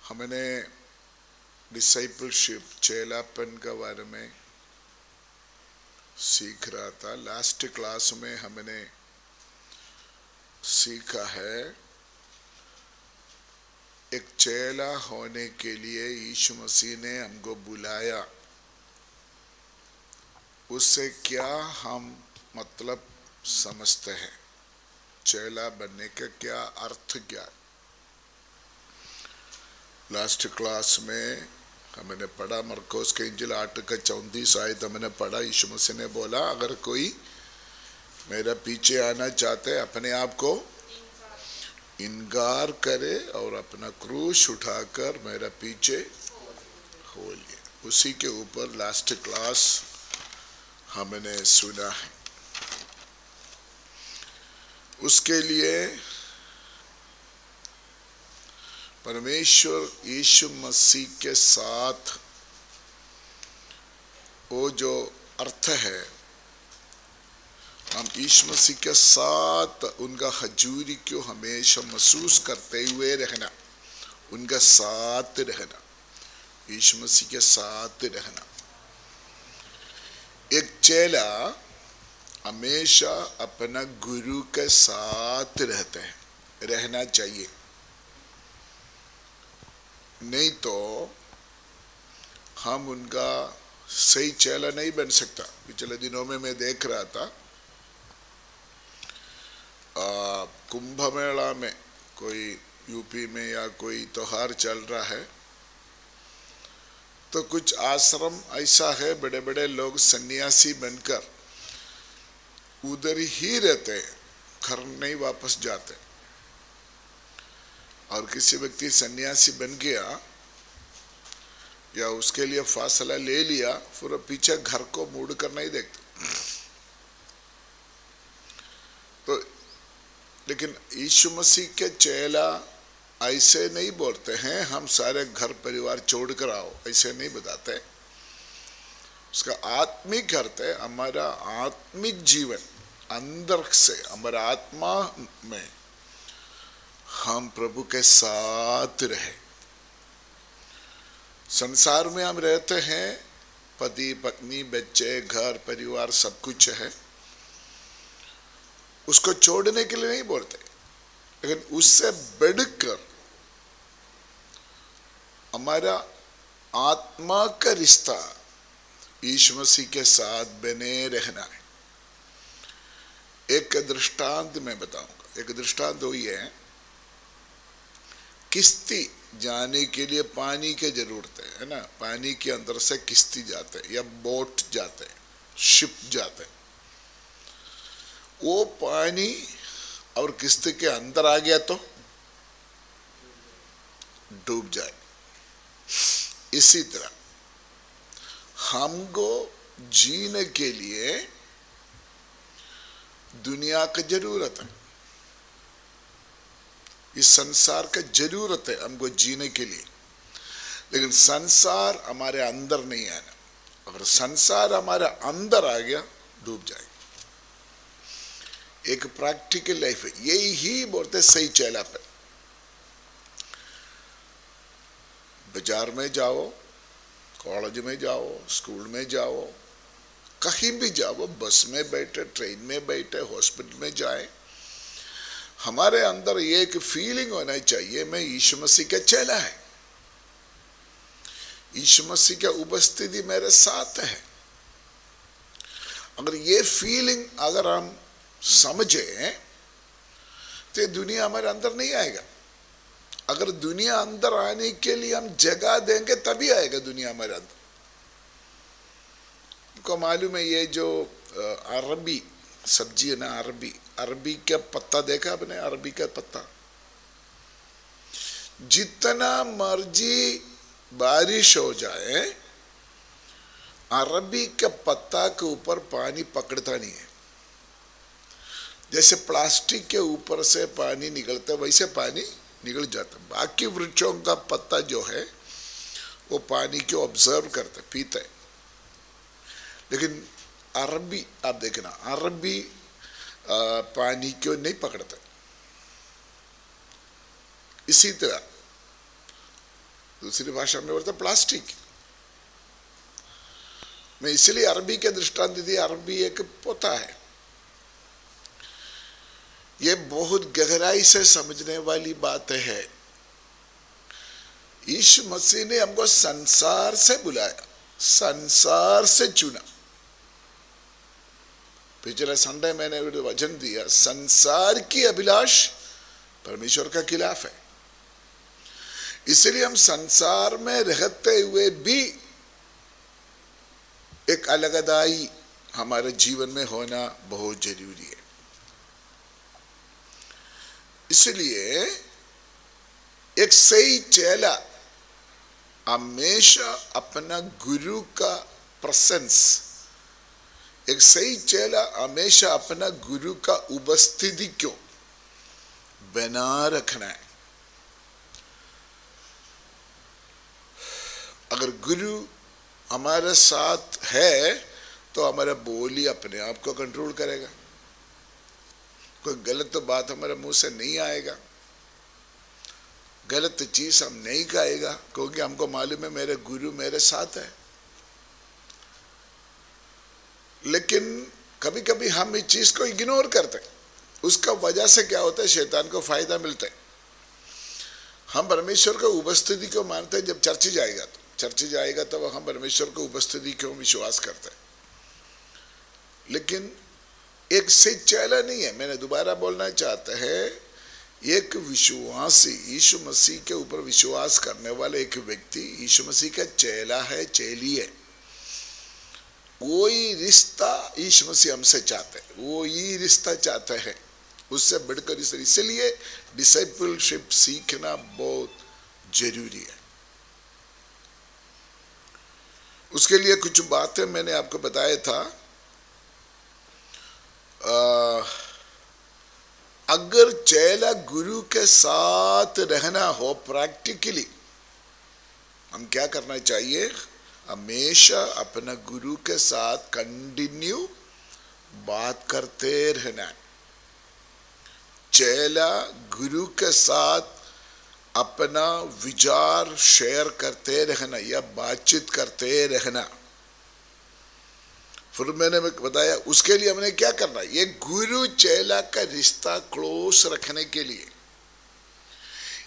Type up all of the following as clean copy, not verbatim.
हमने डिसाइपलशिप चेलापन के बारे में सीख रहा था। लास्ट क्लास में हमने सीखा है एक चेला होने के लिए यीशु मसीह ने हमको बुलाया। उससे क्या हम मतलब समझते हैं, चेला बनने का क्या अर्थ क्या। लास्ट क्लास में हमने पढ़ा मरकोस के इंजिल 8:34 आयत हमने पढ़ा। यीशु मसीह ने बोला अगर कोई मेरा पीछे आना चाहते अपने आप को इनकार करे और अपना क्रूस उठाकर मेरा पीछे हो लिए। उसी के ऊपर लास्ट क्लास हमने सुना है। उसके लिए परमेश्वर यीशु मसीह के साथ वो जो अर्थ है, हम यीशु मसीह के साथ उनका हजूरी को हमेशा महसूस करते हुए रहना, उनका साथ रहना, यीशु मसीह के साथ रहना। एक चेला हमेशा अपना गुरु के साथ रहते हैं, रहना चाहिए। नहीं तो हम उनका सही चेला नहीं बन सकता। पिछले दिनों में मैं देख रहा था कुंभ मेला में कोई यूपी में या कोई त्योहार चल रहा है, तो कुछ आश्रम ऐसा है बड़े बड़े लोग सन्यासी बनकर उधर ही रहते हैं, घर नहीं वापस जाते। और किसी व्यक्ति सन्यासी बन गया या उसके लिए फासला ले लिया, फिर पीछे घर को मुड़ कर नहीं देखते। तो लेकिन यीशु मसीह के चेला ऐसे नहीं बोलते हैं हम सारे घर परिवार छोड़कर आओ, ऐसे नहीं बताते। उसका आत्मिक अर्थ है हमारा आत्मिक जीवन अंदर से, हमारा आत्मा में हम प्रभु के साथ रहे। संसार में हम रहते हैं, पति पत्नी बच्चे घर परिवार सब कुछ है, उसको छोड़ने के लिए नहीं बोलते। लेकिन उससे बढ़कर हमारा आत्मा का रिश्ता यीशु मसीह के साथ बने रहना है। एक दृष्टांत मैं बताऊंगा। एक दृष्टांत वही है, किश्ती जाने के लिए पानी की जरूरत है ना। पानी के अंदर से किश्ती जाते या बोट जाते, शिप जाते। वो पानी और किश्ती के अंदर आ गया तो डूब जाए। इसी तरह हमको जीने के लिए दुनिया की जरूरत है, इस संसार का जरूरत है हमको जीने के लिए। लेकिन संसार हमारे अंदर नहीं आना। अगर संसार हमारे अंदर आ गया डूब जाएगा। एक प्रैक्टिकल लाइफ है, यही ही बोलते सही चेला पे। बाजार में जाओ, कॉलेज में जाओ, स्कूल में जाओ, कहीं भी जाओ, बस में बैठे, ट्रेन में बैठे, हॉस्पिटल में जाए, हमारे अंदर एक फीलिंग होना चाहिए मैं यीशु मसीह का चेला है, यीशु मसीह का उपस्थिति मेरे साथ है। अगर ये फीलिंग अगर हम समझे तो दुनिया हमारे अंदर नहीं आएगा। अगर दुनिया अंदर आने के लिए हम जगह देंगे तभी आएगा दुनिया हमारे अंदर। को मालूम है ये जो अरबी सब्जी है ना, अरबी का पत्ता देखा आपने? अरबी का पत्ता जितना मर्जी बारिश हो जाए, अरबी का पत्ता के ऊपर पानी पकड़ता नहीं है। जैसे प्लास्टिक के ऊपर से पानी निकलता है वैसे पानी निकल जाता। बाकी वृक्षों का पत्ता जो है वो पानी को ऑब्जर्व करते, पीते। लेकिन अरबी आप देखना, अरबी पानी को नहीं पकड़ता। इसी तरह दूसरी भाषा में बोलते प्लास्टिक। मैं इसलिए अरबी के दृष्टांत दी, अरबी एक पोता है। ये बहुत गहराई से समझने वाली बात है। यीशु मसीह ने हमको संसार से बुलाया, संसार से चुना। पिछले संडे मैंने वचन दिया, संसार की अभिलाष परमेश्वर का खिलाफ है। इसलिए हम संसार में रहते हुए भी एक अलगदाई हमारे जीवन में होना बहुत जरूरी है। इसलिए एक सही चेला हमेशा अपना गुरु का प्रेजेंस, एक सही चेला हमेशा अपना गुरु का उपस्थिति को बना रखना है। अगर गुरु हमारे साथ है तो हमारा बोली अपने आप को कंट्रोल करेगा, कोई गलत तो बात हमारे मुंह से नहीं आएगा, गलत चीज हम नहीं खाएगा, क्योंकि हमको मालूम है मेरे गुरु मेरे साथ है। लेकिन कभी कभी हम इस चीज को इग्नोर करते हैं। उसका वजह से क्या होता है, शैतान को फायदा मिलता है। हम परमेश्वर को उपस्थिति को मानते हैं। जब चर्च जाएगा तो हम परमेश्वर को उपस्थिति को विश्वास करते हैं। लेकिन एक सही चेला नहीं है। मैंने दोबारा बोलना चाहता है, एक विश्वासी यीशु मसीह के ऊपर विश्वास करने वाला एक व्यक्ति यीशु मसीह का चेला है, चेली है। वही रिश्ता यीशु मसीह हमसे चाहते हैं, वो ये रिश्ता चाहते हैं, उससे बढ़कर। इसलिए डिसाइपलशिप सीखना बहुत जरूरी है। उसके लिए कुछ बातें मैंने आपको बताया था। अगर चेला गुरु के साथ रहना हो, प्रैक्टिकली हम क्या करना चाहिए, हमेशा अपना गुरु के साथ कंटिन्यू बात करते रहना। चेला गुरु के साथ अपना विचार शेयर करते रहना या बातचीत करते रहना। फिर मैंने बताया उसके लिए हमने क्या करना है। ये गुरु चेला का रिश्ता क्लोज रखने के लिए,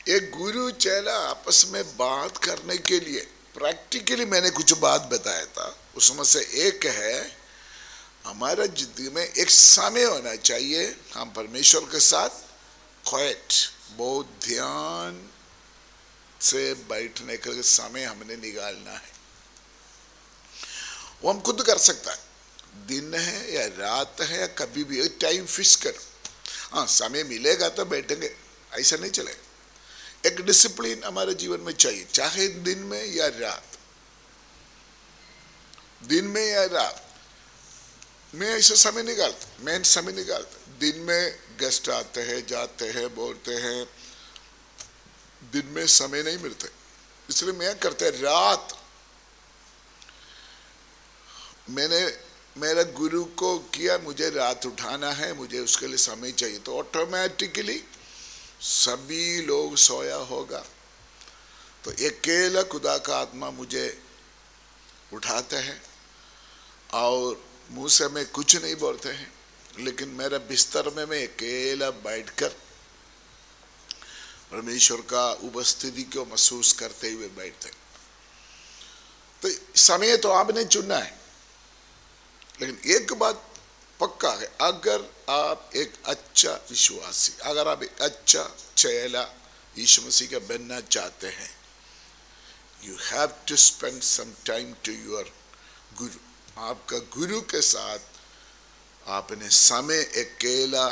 एक गुरु चेला आपस में बात करने के लिए प्रैक्टिकली मैंने कुछ बात बताया था। उसमें से एक है, हमारा जिंदगी में एक समय होना चाहिए हम परमेश्वर के साथ क्वाइट, बहुत ध्यान से बैठने का समय हमने निकालना है। वो हम खुद कर सकता है, दिन है या रात है या कभी भी एक टाइम फिक्स करो। हाँ, समय मिलेगा तो बैठेंगे, ऐसा नहीं चलेगा। एक डिसिप्लिन हमारे जीवन में चाहिए, चाहे दिन में या रात, दिन में या रात। मैं ऐसा समय निकालता। दिन में गेस्ट आते हैं, जाते हैं, बोलते हैं, दिन में समय नहीं मिलते, इसलिए मैं करते रात। मैंने मेरा गुरु को किया, मुझे रात उठाना है, मुझे उसके लिए समय चाहिए, तो ऑटोमेटिकली सभी लोग सोया होगा, तो अकेला खुदा का आत्मा मुझे उठाते हैं और मुंह से मैं कुछ नहीं बोलते हैं, लेकिन मेरा बिस्तर में मैं अकेला बैठकर परमेश्वर का उपस्थिति को महसूस करते हुए बैठते। तो समय तो आपने चुना है, लेकिन एक बात पक्का है, अगर आप एक अच्छा विश्वासी, अगर आप एक अच्छा चेला यीशु मसीह का बनना चाहते हैं, you have to spend some time to your guru. आपका गुरु के साथ आपने समय अकेला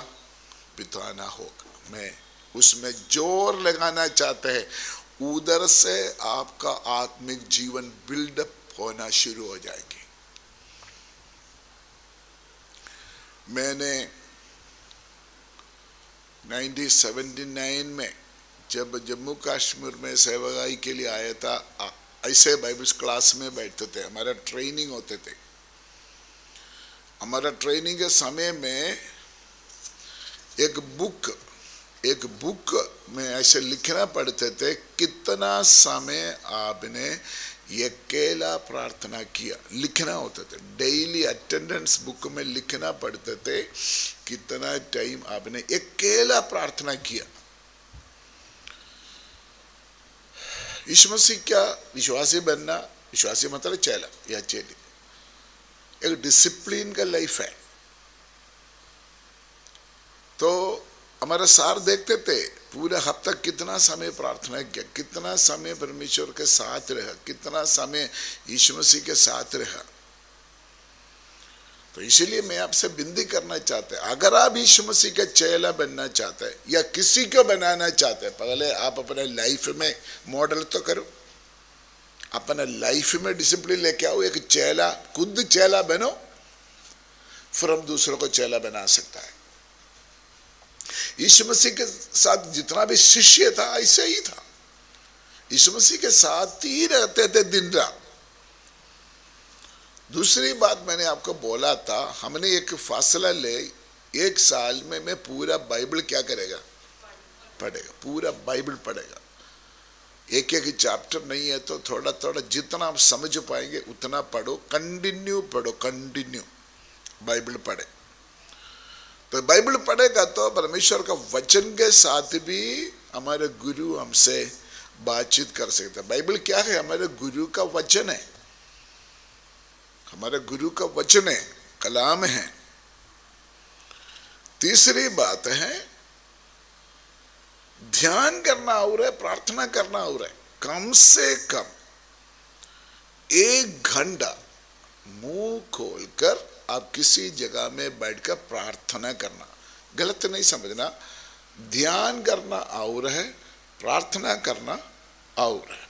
बिताना होगा। मैं उसमें जोर लगाना चाहते हैं, उधर से आपका आत्मिक जीवन बिल्डअप होना शुरू हो जाएगी। मैंने 1979 में जब जम्मू कश्मीर में सेवागाई के लिए आया था, ऐसे बाइबल क्लास में बैठते थे, हमारा ट्रेनिंग होते थे। हमारा ट्रेनिंग के समय में एक बुक में ऐसे लिखना पड़ते थे, कितना समय आपने अकेला प्रार्थना किया, लिखना होता था। डेली अटेंडेंस बुक में लिखना पड़ते थे कितना टाइम आपने अकेला प्रार्थना किया। यीशु मसीह क्या विश्वासी बनना, विश्वासी मतलब चेला या चेली, एक डिसिप्लिन का लाइफ है। तो हमारा सार देखते थे पूरा हफ्ता कितना समय प्रार्थना किया, कितना समय परमेश्वर के साथ रहा, कितना समय यीशु मसीह के साथ रहा। तो इसलिए मैं आपसे विनती करना चाहते हैं, अगर आप यीशु मसीह का चेला बनना चाहते हैं या किसी को बनाना चाहते हैं, पहले आप अपने लाइफ में मॉडल तो करो, अपने लाइफ में डिसिप्लिन लेके आओ। एक चेला, खुद चेला बनो, फिर हम दूसरों को चेला बना सकता है। यीशु मसीह के साथ जितना भी शिष्य था ऐसा ही था, यीशु मसीह के साथ ही रहते थे दिन रात। दूसरी बात मैंने आपको बोला था, हमने एक फासला ले, एक साल में मैं पूरा बाइबल क्या करेगा, पढ़ेगा, पूरा बाइबल पढ़ेगा। एक एक चैप्टर नहीं है तो थोड़ा थोड़ा जितना आप समझ पाएंगे उतना पढ़ो, कंटिन्यू पढ़ो, कंटिन्यू बाइबल पढ़े। तो बाइबल पढ़ेगा तो परमेश्वर का वचन के साथ भी हमारे गुरु हमसे बातचीत कर सकते हैं। बाइबल क्या है, हमारे गुरु का वचन है, हमारे गुरु का वचन है, कलाम है। तीसरी बात है, ध्यान करना और है, प्रार्थना करना और है। कम से कम 1 घंटा मुंह खोलकर आप किसी जगह में बैठकर प्रार्थना करना। गलत नहीं समझना, ध्यान करना और है, प्रार्थना करना और है।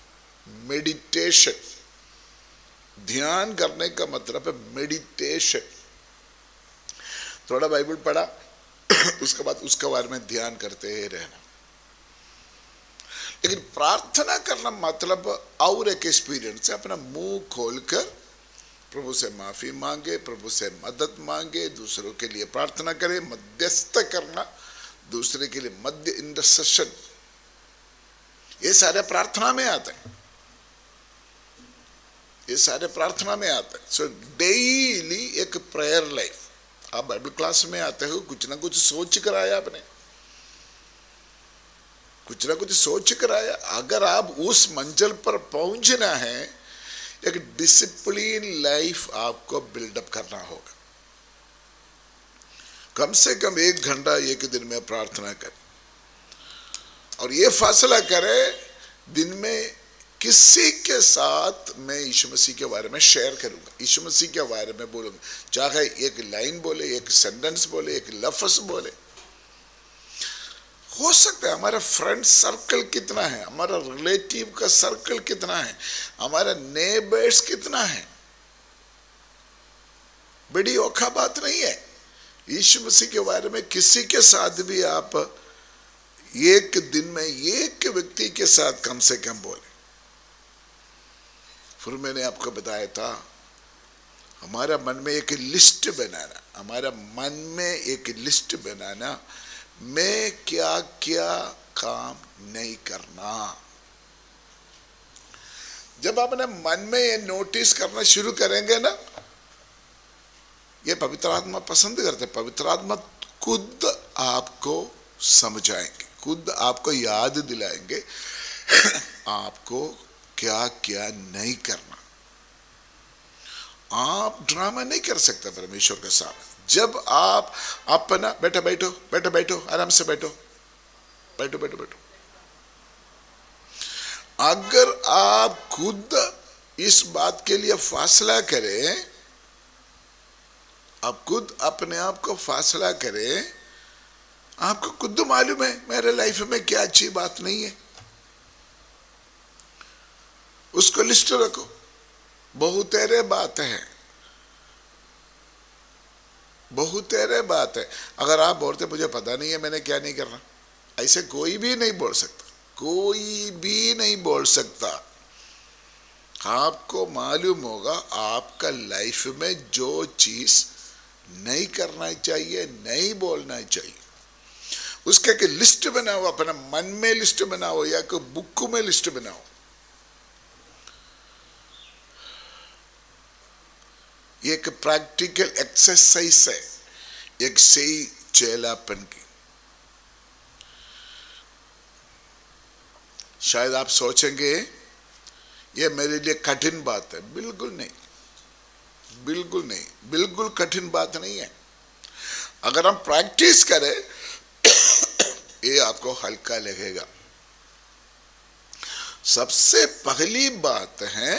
मेडिटेशन, ध्यान करने का मतलब है मेडिटेशन। थोड़ा बाइबल पढ़ा, उसके बाद उसके बारे में ध्यान करते रहना। लेकिन प्रार्थना करना मतलब और एक एक्सपीरियंस है, अपना मुंह खोलकर प्रभु से माफी मांगे, प्रभु से मदद मांगे, दूसरों के लिए प्रार्थना करे, मध्यस्थ करना, दूसरे के लिए मध्य इंटरसेशन, ये सारे प्रार्थना में आते हैं, ये सारे प्रार्थना में आते हैं। सो डेली एक प्रेयर लाइफ। आप बाइबल क्लास में आते हो, कुछ ना कुछ सोच कर आया आपने, कुछ ना कुछ सोच कर आया। अगर आप उस मंजिल पर पहुंचना है, एक डिसिप्लिन लाइफ आपको बिल्डअप करना होगा। कम से कम 1 घंटा एक दिन में प्रार्थना करें और ये फैसला करें दिन में किसी के साथ मैं यीशु मसीह के बारे में शेयर करूंगा, यीशु मसीह के बारे में बोलूंगा। चाहे एक लाइन बोले, एक सेंटेंस बोले, एक लफ्ज बोले। हो सकता है हमारा फ्रेंड सर्कल कितना है, हमारा रिलेटिव का सर्कल कितना है, हमारा नेबर्स कितना है, बड़ी औखा बात नहीं है। यीशु मसीह के बारे में किसी के साथ भी आप एक दिन में एक व्यक्ति के साथ कम से कम बोले। फिर मैंने आपको बताया था, हमारा मन में एक लिस्ट बनाना, हमारा मन में एक लिस्ट बनाना, मैं क्या क्या काम नहीं करना। जब आप अपने मन में ये नोटिस करना शुरू करेंगे ना, ये पवित्र आत्मा पसंद करते, पवित्र आत्मा खुद आपको समझाएंगे, खुद आपको याद दिलाएंगे आपको क्या क्या नहीं करना। आप ड्रामा नहीं कर सकते परमेश्वर के साथ। जब आप अपना बैठो बैठो बैठो बैठो, आराम से बैठो बैठो बैठो बैठो, अगर आप खुद इस बात के लिए फैसला करें, आप खुद अपने आप को फैसला करें, आपको खुद मालूम है मेरे लाइफ में क्या अच्छी बात नहीं है, उसको लिस्ट रखो। बहुतेरे बात है, बहुतेरे बात है। अगर आप बोलते मुझे पता नहीं है मैंने क्या नहीं करना, ऐसे कोई भी नहीं बोल सकता, कोई भी नहीं बोल सकता। आपको मालूम होगा आपका लाइफ में जो चीज नहीं करना चाहिए, नहीं बोलना चाहिए, उसका एक लिस्ट बनाओ, अपना मन में लिस्ट बनाओ या कोई बुक में लिस्ट बनाओ। ये एक प्रैक्टिकल एक्सरसाइज है एक सही चेलापन की। शायद आप सोचेंगे ये मेरे लिए कठिन बात है। बिल्कुल नहीं, बिल्कुल नहीं, बिल्कुल कठिन बात नहीं है। अगर हम प्रैक्टिस करें ये आपको हल्का लगेगा। सबसे पहली बात है,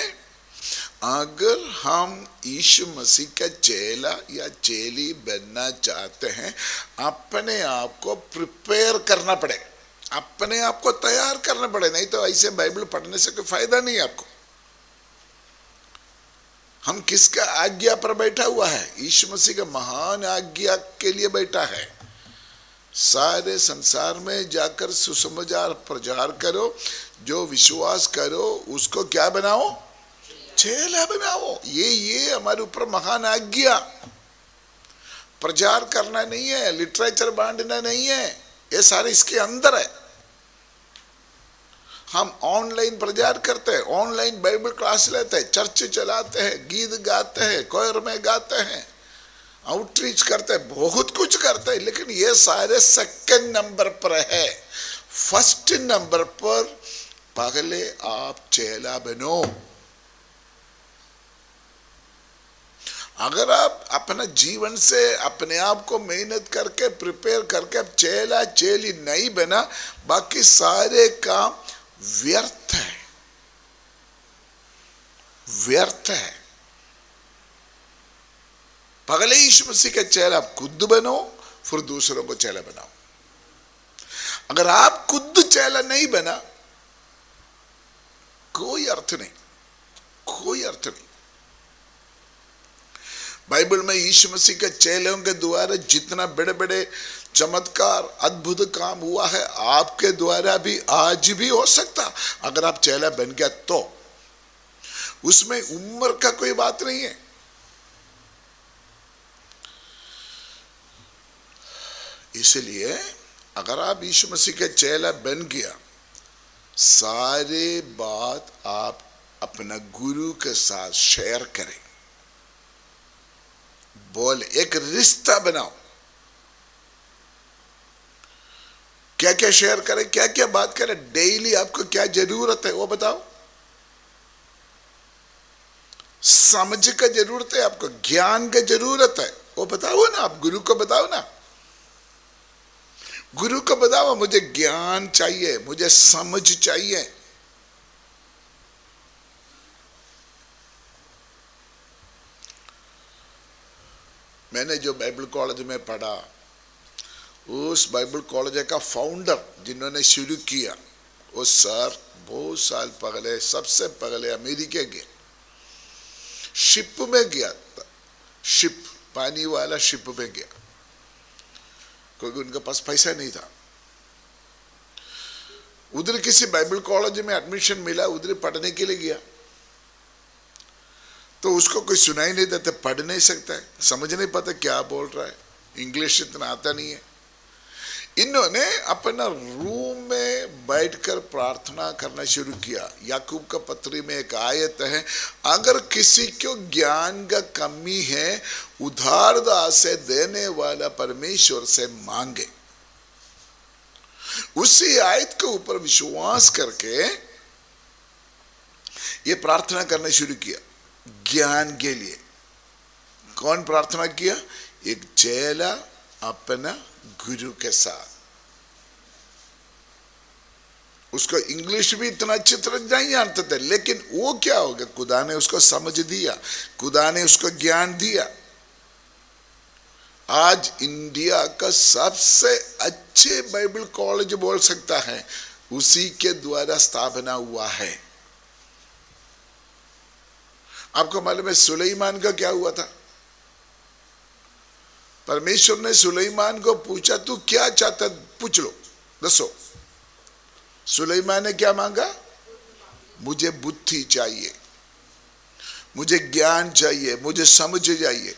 अगर हम यीशु मसीह का चेला या चेली बनना चाहते हैं, अपने आप को प्रिपेयर करना पड़ेगा, अपने आप को तैयार करना पड़े। नहीं तो ऐसे बाइबल पढ़ने से कोई फायदा नहीं है आपको। हम किसका आज्ञा पर बैठा हुआ है? यीशु मसीह का महान आज्ञा के लिए बैठा है। सारे संसार में जाकर सुसमाचार प्रचार करो, जो विश्वास करो उसको क्या बनाओ? चेला बनाओ। ये हमारे ऊपर महान आज्ञा। प्रचार करना नहीं है, लिटरेचर बांटना नहीं है, ये सारे इसके अंदर है। हम ऑनलाइन प्रचार करते हैं, ऑनलाइन बाइबल क्लास लेते हैं, चर्च चलाते हैं, गीत गाते हैं, कोयर में गाते हैं, आउटरीच करते हैं, बहुत कुछ करते हैं, लेकिन ये सारे सेकंड नंबर पर है। फर्स्ट नंबर पर पहले आप चेला बनो। अगर आप अपना जीवन से अपने आप को मेहनत करके प्रिपेयर करके अब चेला चेली नहीं बना, बाकी सारे काम व्यर्थ है, व्यर्थ है। पहले यीशु मसीह का चेला आप खुद बनो, फिर दूसरों को चेला बनाओ। अगर आप खुद चेला नहीं बना, कोई अर्थ नहीं, कोई अर्थ नहीं। बाइबल में यीशु मसीह के चेलों के द्वारा जितना बड़े बड़े चमत्कार अद्भुत काम हुआ है, आपके द्वारा भी आज भी हो सकता अगर आप चेला बन गया तो। उसमें उम्र का कोई बात नहीं है। इसलिए अगर आप यीशु मसीह के चेला बन गया, सारे बात आप अपना गुरु के साथ शेयर करें, बोले, एक रिश्ता बनाओ। क्या क्या शेयर करें, क्या क्या बात करें, डेली आपको क्या जरूरत है वो बताओ। समझ का जरूरत है आपको, ज्ञान का जरूरत है वो बताओ ना। आप गुरु को बताओ ना, गुरु को बताओ मुझे ज्ञान चाहिए, मुझे समझ चाहिए। मैंने जो बाइबल कॉलेज में पढ़ा, उस बाइबल कॉलेज का फाउंडर जिन्होंने शुरू किया, वो सर बहुत साल पहले, सबसे पहले अमेरिका गया, शिप में गया था, शिप, पानी वाला शिप में गया, क्योंकि उनके पास पैसा नहीं था। उधर किसी बाइबल कॉलेज में एडमिशन मिला, उधर पढ़ने के लिए गया, तो उसको कोई सुनाई नहीं देता, पढ़ नहीं सकता है, समझ नहीं पाता क्या बोल रहा है, इंग्लिश इतना आता नहीं है। इन्होंने अपना रूम में बैठकर प्रार्थना करना शुरू किया। याकूब का पत्री में एक आयत है, अगर किसी को ज्ञान का कमी है, उधारता से देने वाला परमेश्वर से मांगे। उसी आयत के ऊपर विश्वास करके ये प्रार्थना करना शुरू किया ज्ञान के लिए। कौन प्रार्थना किया? एक चेला अपना गुरु के साथ। उसको इंग्लिश भी इतना अच्छी तरह नहीं जानते थे, लेकिन वो क्या हो गया, खुदा ने उसको समझ दिया, खुदा ने उसको ज्ञान दिया। आज इंडिया का सबसे अच्छे बाइबल कॉलेज बोल सकता है, उसी के द्वारा स्थापना हुआ है। आपको मालूम है सुलेमान का क्या हुआ था? परमेश्वर ने सुलेमान को पूछा, तू क्या चाहता, पूछ लो, दसो। सुलेमान ने क्या मांगा? मुझे बुद्धि चाहिए, मुझे ज्ञान चाहिए, मुझे समझ चाहिए।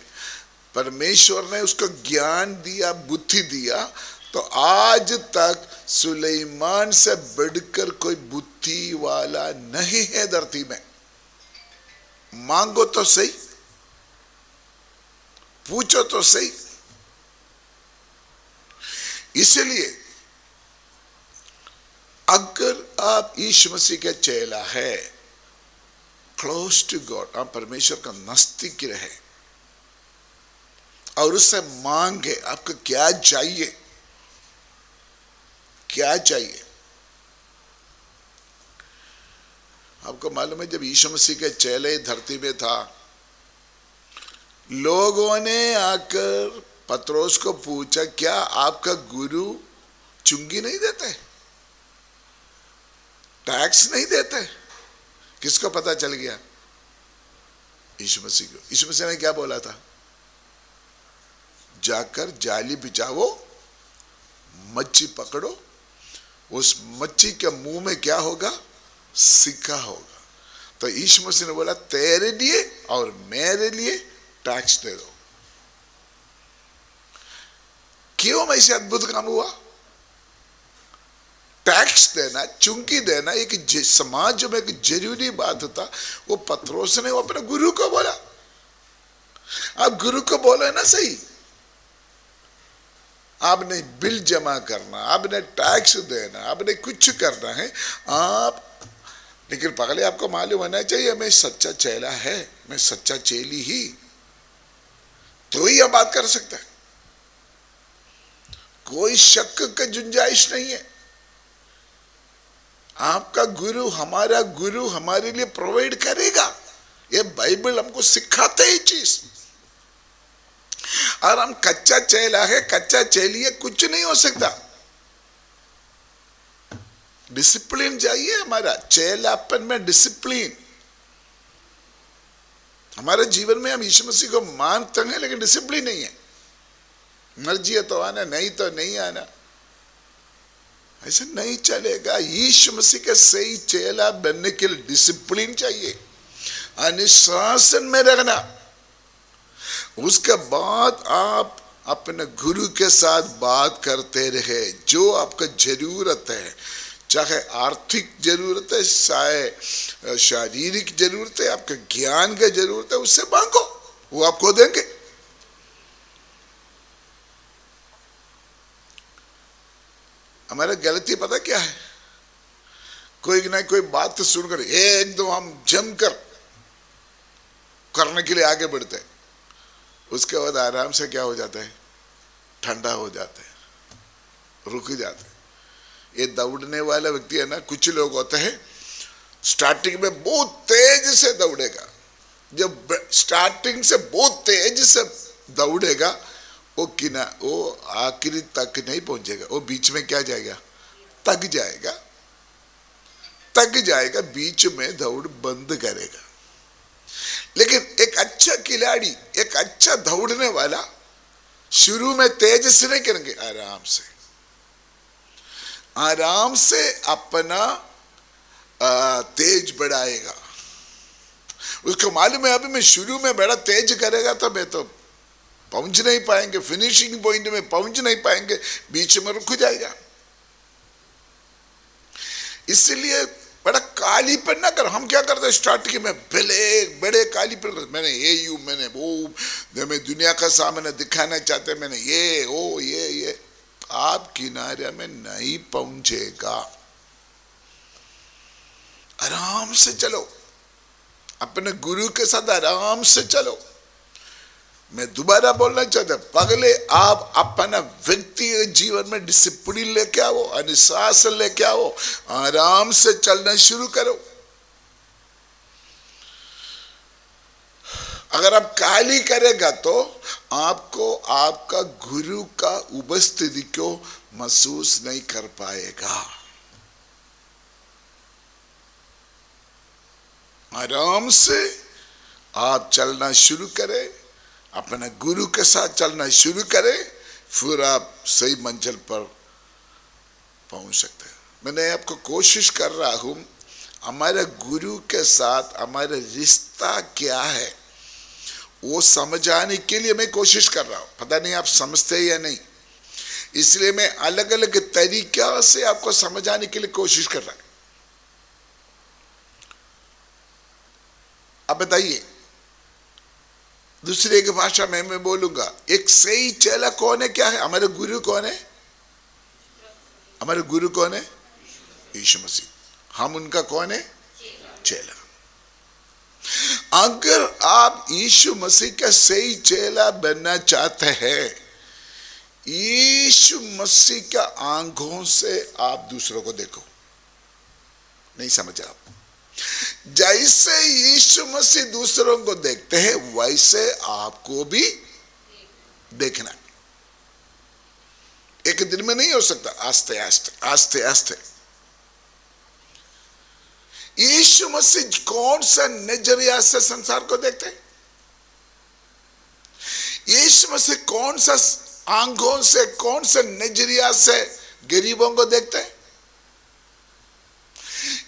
परमेश्वर ने उसको ज्ञान दिया, बुद्धि दिया, तो आज तक सुलेमान से बढ़कर कोई बुद्धि वाला नहीं है धरती में। मांगो तो सही, पूछो तो सही। इसलिए अगर आप यीशु मसीह के चेला है, क्लोज टू गॉड, आप परमेश्वर का नजदीक रहे और उससे मांगे आपको क्या चाहिए, क्या चाहिए। आपको मालूम है जब यीशु मसीह के चेले धरती में था, लोगों ने आकर पतरोस को पूछा, क्या आपका गुरु चुंगी नहीं देते, टैक्स नहीं देते? किसको पता चल गया? यीशु मसीह को। यीशु मसीह ने क्या बोला था? जाकर जाली बिछाओ, मच्छी पकड़ो, उस मच्छी के मुंह में क्या होगा? सिक्का होगा। तो यीशु मसीह ने बोला, तेरे लिए और मेरे लिए टैक्स दे दो। क्यों ऐसे अद्भुत काम हुआ? टैक्स देना, चुंगी देना एक समाज में एक जरूरी बात था। वो पतरोस ने अपने गुरु को बोला। आप गुरु को बोले ना सही, आपने बिल जमा करना, आपने टैक्स देना, आपने कुछ करना है आप, लेकिन पहले आपको मालूम होना चाहिए मैं सच्चा चेला है, मैं सच्चा चेली ही, तो ही यह बात कर सकता है। कोई शक का गुंजाइश नहीं है। आपका गुरु, हमारा गुरु हमारे लिए प्रोवाइड करेगा। ये बाइबल हमको सिखाते ही चीज। और हम कच्चा चेला है, कच्चा चेली है, कुछ नहीं हो सकता। डिसिप्लिन चाहिए हमारा, चेलापन में डिसिप्लिन। हमारे जीवन में हम यीशु मसीह को मानते हैं लेकिन डिसिप्लिन नहीं है। मर्जी है तो आना, नहीं तो नहीं आना, ऐसा नहीं चलेगा। यीशु मसीह के सही चेला बनने के लिए डिसिप्लिन चाहिए, अनुशासन में रहना। उसके बाद आप अपने गुरु के साथ बात करते रहे। जो आपका जरूरत है, चाहे आर्थिक जरूरत है, चाहे शारीरिक जरूरत है, आपके ज्ञान की जरूरत है, उससे मांगो, वो आपको देंगे। हमारा गलती पता क्या है? कोई ना कोई बात तो सुनकर एकदम हम जमकर करने के लिए आगे बढ़ते हैं, उसके बाद आराम से क्या हो जाता है? ठंडा हो जाता है, रुक जाते हैं। ये दौड़ने वाला व्यक्ति है ना, कुछ लोग होते हैं स्टार्टिंग में बहुत तेज से दौड़ेगा, जब स्टार्टिंग से बहुत तेज से दौड़ेगा वो आखिरी तक नहीं पहुंचेगा। वो बीच में क्या जाएगा? थक जाएगा, थक जाएगा, बीच में दौड़ बंद करेगा। लेकिन एक अच्छा खिलाड़ी, एक अच्छा दौड़ने वाला शुरू में तेज से नहीं करेंगे, आराम से अपना तेज बढ़ाएगा। उसको मालूम है अभी मैं शुरू में बड़ा तेज करेगा तो मैं तो पहुंच नहीं पाएंगे, फिनिशिंग पॉइंट में पहुंच नहीं पाएंगे, बीच में रुक जाएगा। इसलिए बड़ा कालीपन ना कर। हम क्या करते हैं स्टार्टिंग में बड़े कालीपन, मैंने ये मैंने वो, मैं दुनिया का सामने दिखाना चाहते, मैंने ये आप किनारे में नहीं पहुंचेगा। आराम से चलो, अपने गुरु के साथ आराम से चलो। मैं दोबारा बोलना चाहता, पहले आप अपना व्यक्तिगत जीवन में डिसिप्लिन लेके आओ, अनुशासन लेके आओ, आराम से चलना शुरू करो। अगर आप काली करेगा तो आपको आपका गुरु का उपस्थिति को महसूस नहीं कर पाएगा। आराम से आप चलना शुरू करें, अपने गुरु के साथ चलना शुरू करें, फिर आप सही मंजिल पर पहुंच सकते हैं। मैंने आपको कोशिश कर रहा हूं, हमारे गुरु के साथ हमारा रिश्ता क्या है वो समझाने के लिए मैं कोशिश कर रहा हूं। पता नहीं आप समझते या नहीं। इसलिए मैं अलग अलग तरीका से आपको समझाने के लिए कोशिश कर रहा हूं। अब बताइए, दूसरे की भाषा में मैं बोलूंगा, एक सही चेला कौन है? क्या है? हमारे गुरु कौन है? हमारे गुरु कौन है? यीशु मसीह। हम उनका कौन है? चेला। अगर आप यीशु मसीह का सही चेला बनना चाहते हैं, यीशु मसीह का आंखों से आप दूसरों को देखो। नहीं समझा आप? जैसे यीशु मसीह दूसरों को देखते हैं, वैसे आपको भी देखना। एक दिन में नहीं हो सकता, आस्ते आस्ते आस्ते आस्ते। यीशु मसीह कौन सा नजरिया से संसार को देखते हैं? यीशु मसीह कौन सा आंखों से, कौन सा नजरिया से गरीबों को देखते हैं?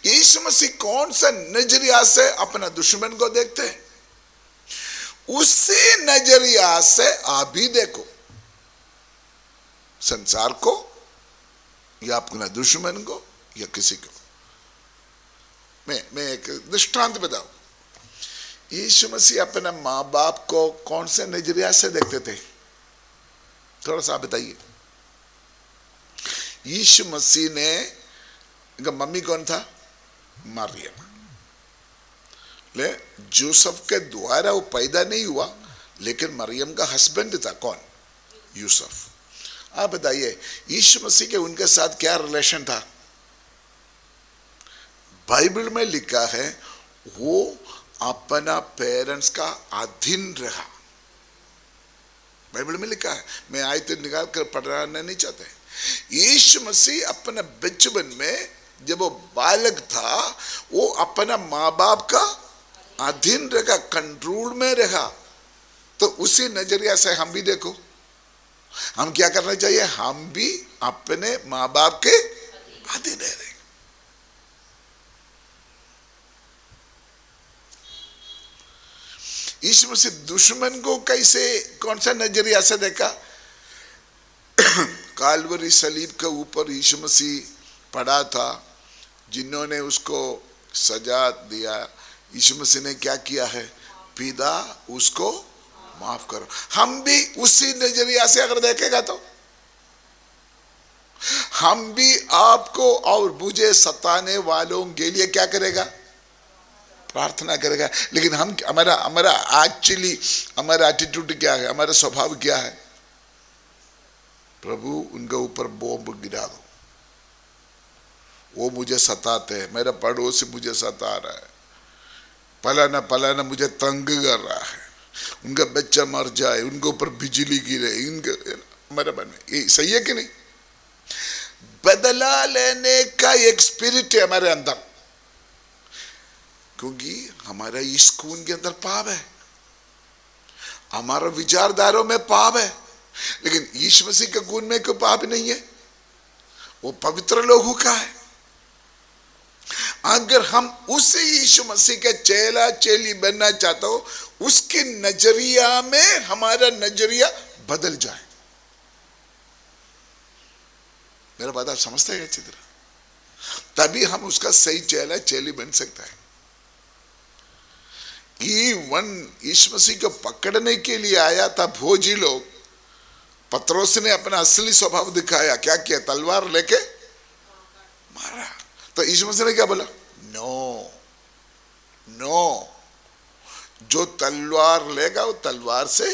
यीशु मसीह कौन सा नजरिया से अपना दुश्मन को देखते हैं? उसी नजरिया से आप भी देखो संसार को, या अपना दुश्मन को, या किसी को। मैं एक दृष्टांत बताऊं। यीशु मसीह अपने माँ बाप को कौन से नजरिया से देखते थे? थोड़ा सा बताइए। यीशु मसीह ने, इनका मम्मी कौन था? मरियम। ले जोसेफ के द्वारा वो पैदा नहीं हुआ, लेकिन मरियम का हस्बैंड था। कौन? यूसुफ। आप बताइए, यीशु मसीह के उनके साथ क्या रिलेशन था? बाइबल में लिखा है वो अपना पेरेंट्स का अधीन रहा। बाइबल में लिखा है, मैं आयत निकाल कर पढ़ना नहीं चाहते। यीशु मसीह अपने बचपन में जब वो बालक था, वो अपना माँ बाप का अधीन रहा, कंट्रोल में रहा। तो उसी नजरिया से हम भी देखो, हम क्या करना चाहिए? हम भी अपने माँ बाप के अधीन रहे। यीशु मसीह दुश्मन को कैसे, कौन सा नजरिया से देखा? काल्वरी सलीब के ऊपर यीशु मसीह पड़ा था, जिन्होंने उसको सजा दिया। यीशु मसीह ने क्या किया है? पिता उसको माफ करो। हम भी उसी नजरिया से अगर देखेगा तो हम भी आपको और मुझे सताने वालों के लिए क्या करेगा? प्रार्थना करेगा। लेकिन हम, हमारा एक्चुअली हमारा एटीट्यूड क्या है? हमारा स्वभाव क्या है? प्रभु उनके ऊपर बॉम्ब गिरा दो, वो मुझे सताते हैं, मेरा पड़ोसी मुझे सता रहा है, पलाना पलाना मुझे तंग कर रहा है, उनका बच्चा मर जाए, उनके ऊपर बिजली गिरे, इनके हमारे मन में ये सही है कि नहीं? बदला लेने का एक स्पिरिट है हमारे अंदर, क्योंकि हमारा इस खून के अंदर पाप है, हमारा विचारधारों में पाप है। लेकिन यीशु मसीह के खून में कोई पाप नहीं है, वो पवित्र लोगों का है। अगर हम उसी यीशु मसीह के चेला चेली बनना चाहते हो, उसके नजरिया में हमारा नजरिया बदल जाए। मेरा बात आप समझते हैं अच्छी तरह? तभी हम उसका सही चेला चेली बन सकता है। यीशु मसीह को पकड़ने के लिए आया था भोजी लोग, पतरोस ने अपना असली स्वभाव दिखाया। क्या किया? तलवार लेके मारा। तो यीशु मसीह ने क्या बोला? नो नो, जो तलवार लेगा वो तलवार से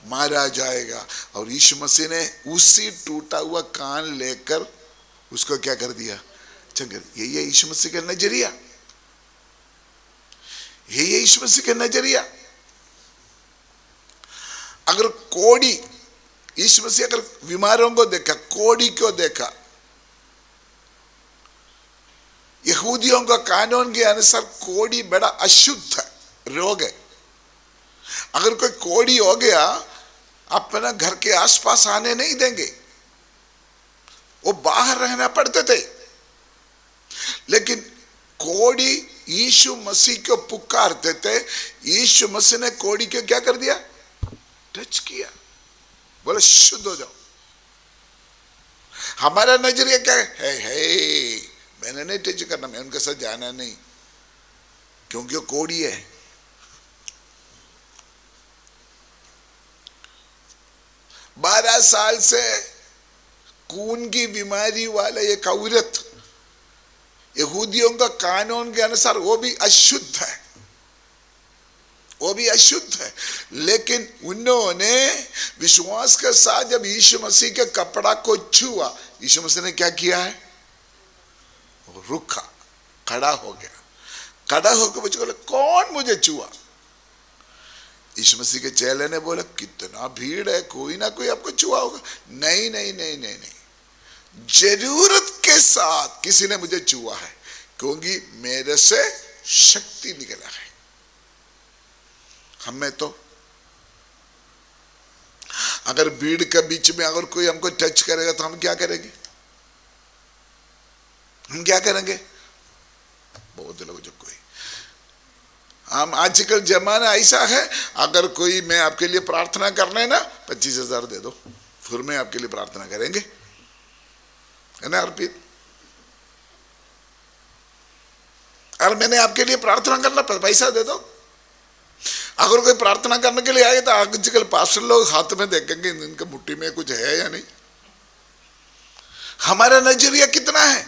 मारा जाएगा। और यीशु मसीह ने उसी टूटा हुआ कान लेकर उसको क्या कर दिया? चंगर। यही है यीशु मसीह का नजरिया, यही है यीशु मसीह का नजरिया। अगर कोड़ी, यीशु मसीह अगर बीमारों को देखा, कोड़ी को देखा, यहूदियों का कानून के अनुसार कोड़ी बड़ा अशुद्ध रोग है। अगर कोई कोड़ी हो गया, अपना घर के आसपास आने नहीं देंगे, वो बाहर रहना पड़ते थे। लेकिन कोड़ी यीशु मसीह को पुकारते थे, यीशु मसीह ने कोड़ी को क्या कर दिया? टच किया, बोले शुद्ध हो जाओ। हमारा नजरिया क्या है, मैंने नहीं टच करना, मैं उनके साथ जाना नहीं, क्योंकि वो कोड़ी है। बारह साल से खून की बीमारी वाला एक औरत, यहूदियों का कानून के अनुसार वो भी अशुद्ध है, वो भी अशुद्ध है, लेकिन उन्होंने विश्वास के साथ जब यीशु मसीह के कपड़ा को छुआ, यीशु मसीह ने क्या किया है, रुका, खड़ा हो गया, खड़ा होकर मुझे बोला कौन मुझे छुआ? यीशु मसीह के चेले ने बोला कितना भीड़ है, कोई ना कोई आपको छुआ होगा। नहीं नहीं नहीं नहीं नहीं, जरूरत के साथ किसी ने मुझे छुआ है, क्योंकि मेरे से शक्ति निकला है। हमें तो अगर भीड़ के बीच में अगर कोई हमको टच करेगा तो हम क्या करेंगे? हम क्या करेंगे? बहुत लोग जो कोई, हम आजकल जमाना ऐसा है, अगर कोई मैं आपके लिए प्रार्थना करना है ना, 25,000 दे दो, फिर मैं आपके लिए प्रार्थना करेंगे, है ना अर्पित? अगर मैंने आपके लिए प्रार्थना करना, पैसा दे दो। अगर कोई प्रार्थना करने के लिए आए तो आजकल पास्टर लोग हाथ में देखेंगे इनके मुट्ठी में कुछ है या नहीं। हमारा नजरिया कितना है?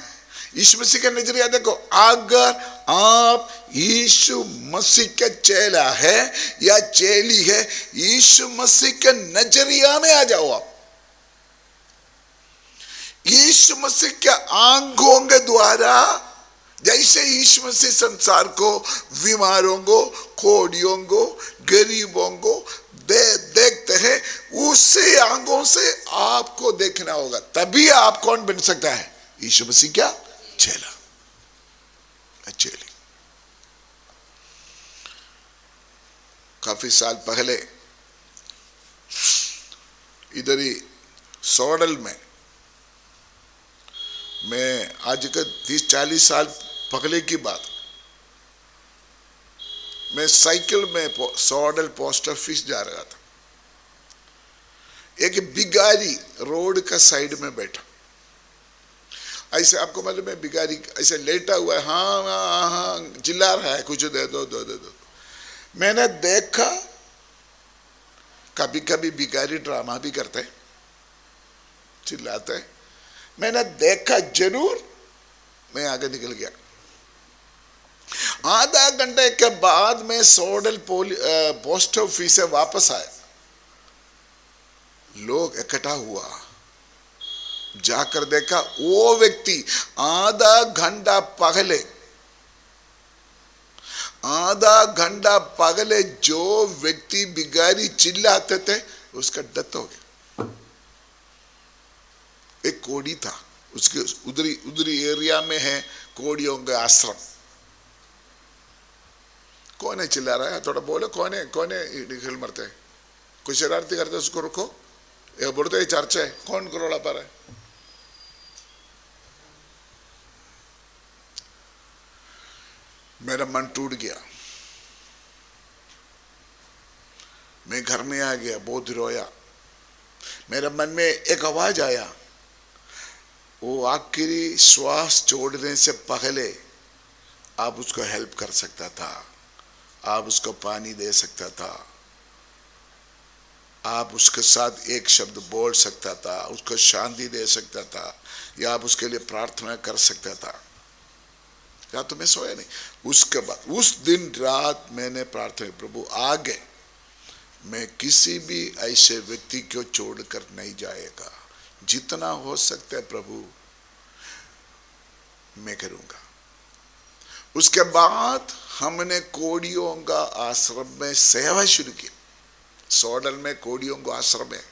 यीशु मसीह का नजरिया देखो, अगर आप यीशु मसीह का चेला है या चेली है, यीशु मसीह के नजरिया में आ जाओ आप। यीशु मसीह के आंखों के द्वारा जैसे यीशु मसीह संसार को, बीमारों को, कोड़ियों को, गरीबों को देखते हैं, उसी आंखों से आपको देखना होगा, तभी आप कौन बन सकता है? यीशु मसीह क्या चेला, चेली। काफी साल पहले इधर ही सौडल में, मैं आज के 30-40 साल पहले की बात, मैं साइकिल में सौडल पोस्ट ऑफिस जा रहा था, एक बिगारी रोड का साइड में बैठा, ऐसे आपको मालूम है बिगारी ऐसे लेटा हुआ है, हाँ हाँ हाँ चिल्ला रहा है कुछ दे दो दो दे दो। मैंने देखा, कभी कभी बिगारी ड्रामा भी करते हैं, चिल्लाते हैं, मैंने देखा जरूर, मैं आगे निकल गया। आधा घंटे के बाद मैं सौडल पोस्ट ऑफिस से वापस आया, लोग इकट्ठा हुआ, जाकर देखा वो व्यक्ति आधा घंटा पहले जो व्यक्ति बिगारी चिल्लाते थे उसका डेथ हो गया। एक कोड़ी था, उसके उधरी एरिया में है कोड़ियों का आश्रम। कौन है चिल्ला रहा है? थोड़ा बोलो, कौन है खेल मरते हैं, कोई शरारती करते उसको रोको, ये बोलते हैं चर्चा है, कौन करोड़ा पर है? मेरा मन टूट गया, मैं घर में आ गया, बहुत रोया। मेरे मन में एक आवाज आया, वो आखिरी श्वास छोड़ने से पहले आप उसको हेल्प कर सकता था, आप उसको पानी दे सकता था, आप उसके साथ एक शब्द बोल सकता था, उसको शांति दे सकता था, या आप उसके लिए प्रार्थना कर सकता था। या तो मैं सोया नहीं। उसके बाद उस दिन रात मैंने प्रार्थना, प्रभु आगे मैं किसी भी ऐसे व्यक्ति को छोड़कर नहीं जाएगा, जितना हो सकता है प्रभु मैं करूंगा। उसके बाद हमने कोड़ियों का आश्रम में सेवा शुरू की। सौडल में कोड़ियों का आश्रम है,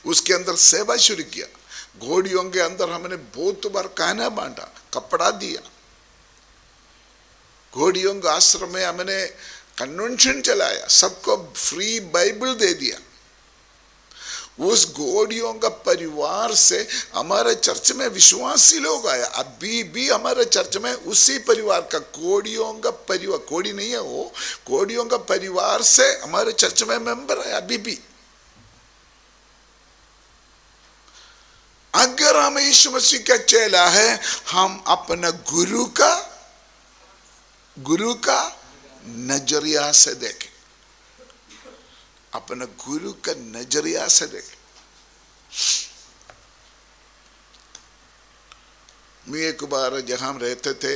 उसके अंदर सेवा शुरू किया। घोड़ियों के अंदर हमने बहुत बार खाना बांटा, कपड़ा दिया। घोड़ियों के आश्रम में हमने कन्वेंशन चलाया, सबको फ्री बाइबल दे दिया। उस घोड़ियों का परिवार से हमारे चर्च में विश्वासी लोग आया। अभी भी हमारे चर्च में उसी परिवार का, कोड़ियों का परिवार, कोड़ी नहीं है वो, कोड़ियों का परिवार से हमारे चर्च में मेंबर है अभी भी। अगर हम यीशु मसीह का चेला है, हम अपने गुरु का नजरिया से देखें, अपने गुरु का नजरिया से देखें। मैं एक बार जहां हम रहते थे,